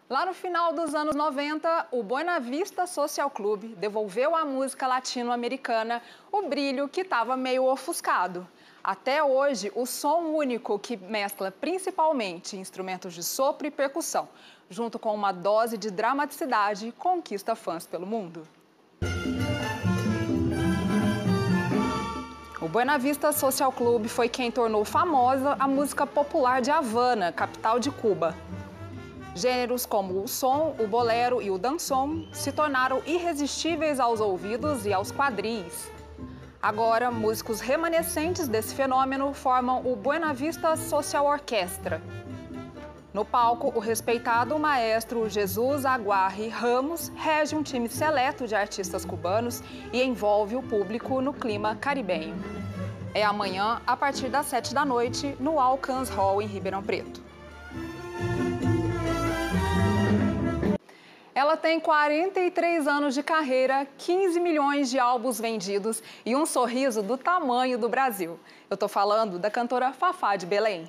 Lá no final dos anos 90, o Buena Vista Social Club devolveu à música latino-americana o brilho que estava meio ofuscado. Até hoje, o som único que mescla principalmente instrumentos de sopro e percussão, junto com uma dose de dramaticidade, conquista fãs pelo mundo. O Buena Vista Social Club foi quem tornou famosa a música popular de Havana, capital de Cuba. Gêneros como o som, o bolero e o dançom se tornaram irresistíveis aos ouvidos e aos quadris. Agora, músicos remanescentes desse fenômeno formam o Buena Vista Social Orquestra. No palco, o respeitado maestro Jesus Aguirre Ramos rege um time seleto de artistas cubanos e envolve o público no clima caribenho. É amanhã, a partir das 7 da noite, no Alcans Hall, em Ribeirão Preto. Ela tem 43 anos de carreira, 15 milhões de álbuns vendidos e um sorriso do tamanho do Brasil. Eu tô falando da cantora Fafá de Belém.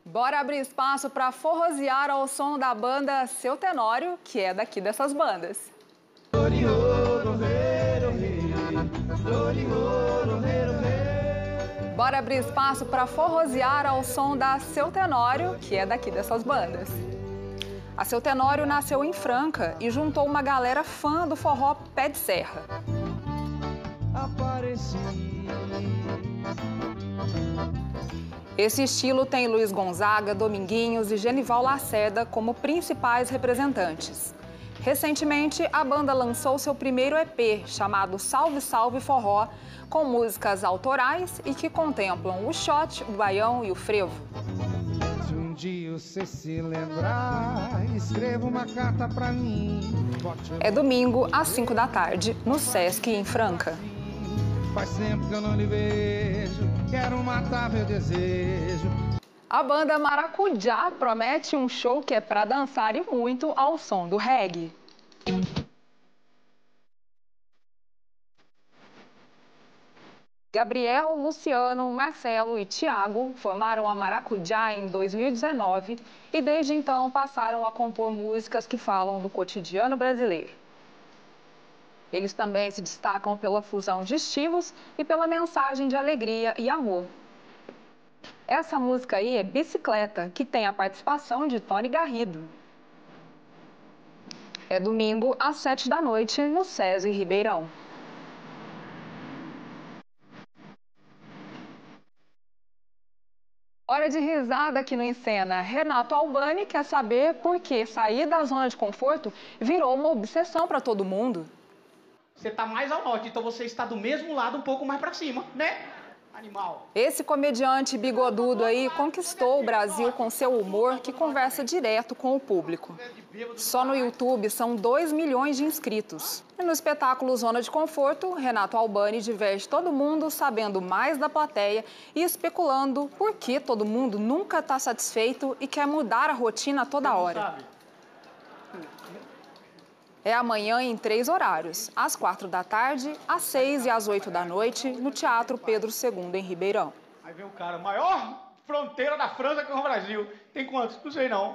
Bora abrir espaço para forrosear ao som da banda Seu Tenório, que é daqui dessas bandas. Bora abrir espaço para forrosear ao som da Seu Tenório, que é daqui dessas bandas. A Seu Tenório nasceu em Franca e juntou uma galera fã do forró pé de serra. Esse estilo tem Luiz Gonzaga, Dominguinhos e Genival Lacerda como principais representantes. Recentemente, a banda lançou seu primeiro EP, chamado Salve Salve Forró, com músicas autorais e que contemplam o shot, o baião e o frevo. Se um dia você se lembrar, escreva uma carta pra mim. É domingo, às 5 da tarde, no Sesc, em Franca. Faz tempo que eu não lhe vejo, quero matar meu desejo. A banda Maracujá promete um show que é para dançar e muito ao som do reggae. Gabriel, Luciano, Marcelo e Thiago formaram a Maracujá em 2019 e desde então passaram a compor músicas que falam do cotidiano brasileiro. Eles também se destacam pela fusão de estilos e pela mensagem de alegria e amor. Essa música aí é Bicicleta, que tem a participação de Tony Garrido. É domingo, às 7 da noite, no SESI Ribeirão. Hora é de risada aqui no Em Cena. Renato Albani quer saber por que sair da zona de conforto virou uma obsessão para todo mundo. Você está mais ao norte, então você está do mesmo lado, um pouco mais para cima, né? Animal. Esse comediante bigodudo aí conquistou o Brasil com seu humor que conversa direto com o público. Só no YouTube são 2 milhões de inscritos. E no espetáculo Zona de Conforto, Renato Albani diverte todo mundo sabendo mais da plateia e especulando por que todo mundo nunca está satisfeito e quer mudar a rotina toda hora. É amanhã em 3 horários, às 4 da tarde, às 6 e às 8 da noite, no Teatro Pedro II, em Ribeirão. Aí vem o cara, maior fronteira da França com o Brasil. Tem quantos? Não sei não.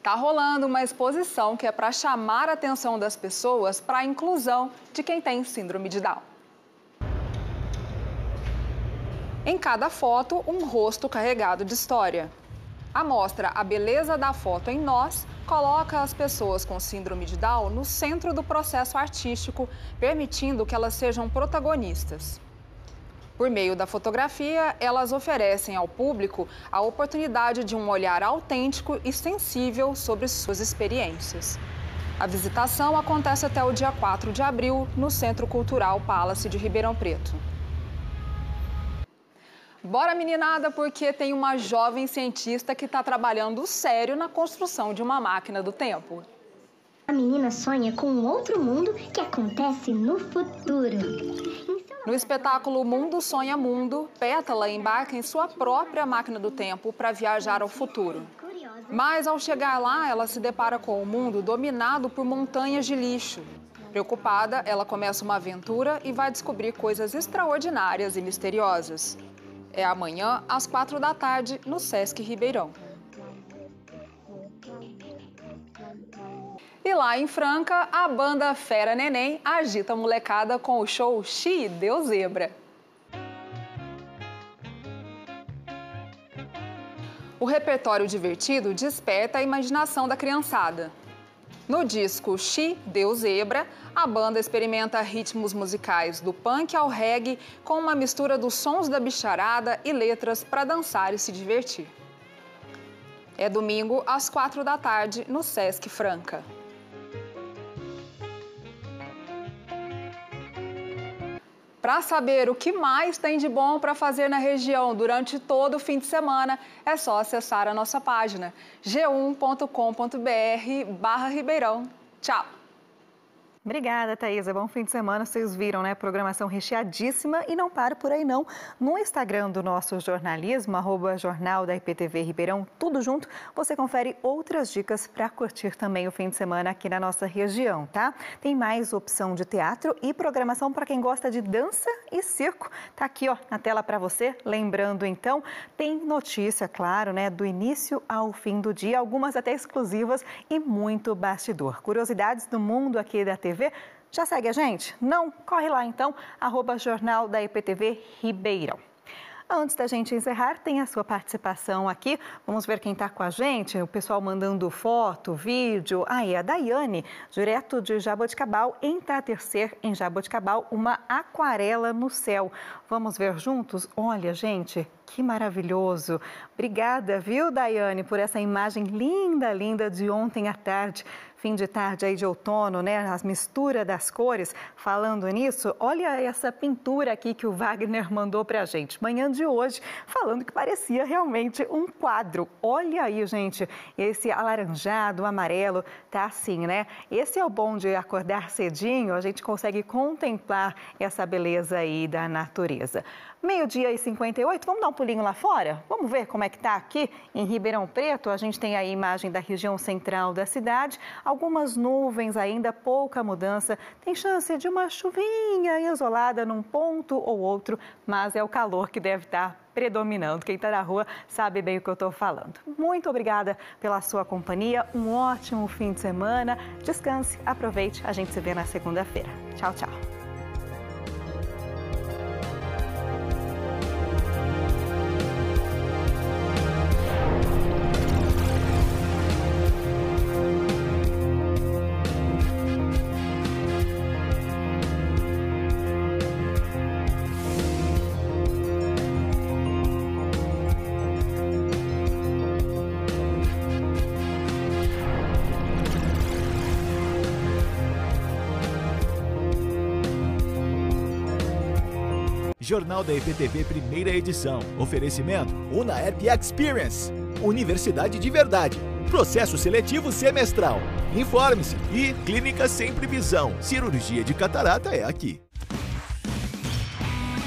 Tá rolando uma exposição que é para chamar a atenção das pessoas para a inclusão de quem tem síndrome de Down. Em cada foto, um rosto carregado de história. A mostra A Beleza da Foto em Nós coloca as pessoas com síndrome de Down no centro do processo artístico, permitindo que elas sejam protagonistas. Por meio da fotografia, elas oferecem ao público a oportunidade de um olhar autêntico e sensível sobre suas experiências. A visitação acontece até o dia 4 de abril, no Centro Cultural Palace de Ribeirão Preto. Bora, meninada, porque tem uma jovem cientista que está trabalhando sério na construção de uma máquina do tempo. A menina sonha com um outro mundo que acontece no futuro. No espetáculo Mundo Sonha Mundo, Pétala embarca em sua própria máquina do tempo para viajar ao futuro. Mas, ao chegar lá, ela se depara com um mundo dominado por montanhas de lixo. Preocupada, ela começa uma aventura e vai descobrir coisas extraordinárias e misteriosas. É amanhã, às 4 da tarde, no Sesc Ribeirão. E lá em Franca, a banda Fera Neném agita a molecada com o show Xi Deu Zebra. O repertório divertido desperta a imaginação da criançada. No disco Xi Deu Zebra, a banda experimenta ritmos musicais do punk ao reggae com uma mistura dos sons da bicharada e letras para dançar e se divertir. É domingo, às 4 da tarde, no Sesc Franca. Para saber o que mais tem de bom para fazer na região durante todo o fim de semana, é só acessar a nossa página g1.com.br/Ribeirão. Tchau! Obrigada, Thaisa. Bom fim de semana. Vocês viram, né? Programação recheadíssima e não para por aí, não. No Instagram do nosso jornalismo, @jornal da IPTV Ribeirão, tudo junto, você confere outras dicas para curtir também o fim de semana aqui na nossa região, tá? Tem mais opção de teatro e programação para quem gosta de dança e circo. Tá aqui, ó, na tela para você. Lembrando, então, tem notícia, claro, né? Do início ao fim do dia, algumas até exclusivas e muito bastidor. Curiosidades do mundo aqui da TV. Já segue a gente? Não? Corre lá então, @jornal da IPTV Ribeirão. Antes da gente encerrar, tem a sua participação aqui. Vamos ver quem está com a gente. O pessoal mandando foto, vídeo. É a Daiane, direto de Jaboticabal, entardecer em Jaboticabal, uma aquarela no céu. Vamos ver juntos? Olha, gente, que maravilhoso. Obrigada, viu, Daiane, por essa imagem linda, linda de ontem à tarde. Fim de tarde aí de outono, né? A mistura das cores. Falando nisso, olha essa pintura aqui que o Wagner mandou pra gente. Manhã de hoje, falando que parecia realmente um quadro. Olha aí, gente, esse alaranjado, amarelo, tá assim, né? Esse é o bom de acordar cedinho, a gente consegue contemplar essa beleza aí da natureza. 12h58, vamos dar um pulinho lá fora? Vamos ver como é que tá aqui em Ribeirão Preto. A gente tem aí a imagem da região central da cidade. Algumas nuvens ainda, pouca mudança. Tem chance de uma chuvinha isolada num ponto ou outro, mas é o calor que deve estar predominando. Quem está na rua sabe bem o que eu estou falando. Muito obrigada pela sua companhia. Um ótimo fim de semana. Descanse, aproveite. A gente se vê na segunda-feira. Tchau, tchau. Jornal da EPTV, primeira edição. Oferecimento Unaerp Experience. Universidade de verdade. Processo seletivo semestral. Informe-se. E Clínica Sempre Visão. Cirurgia de catarata é aqui.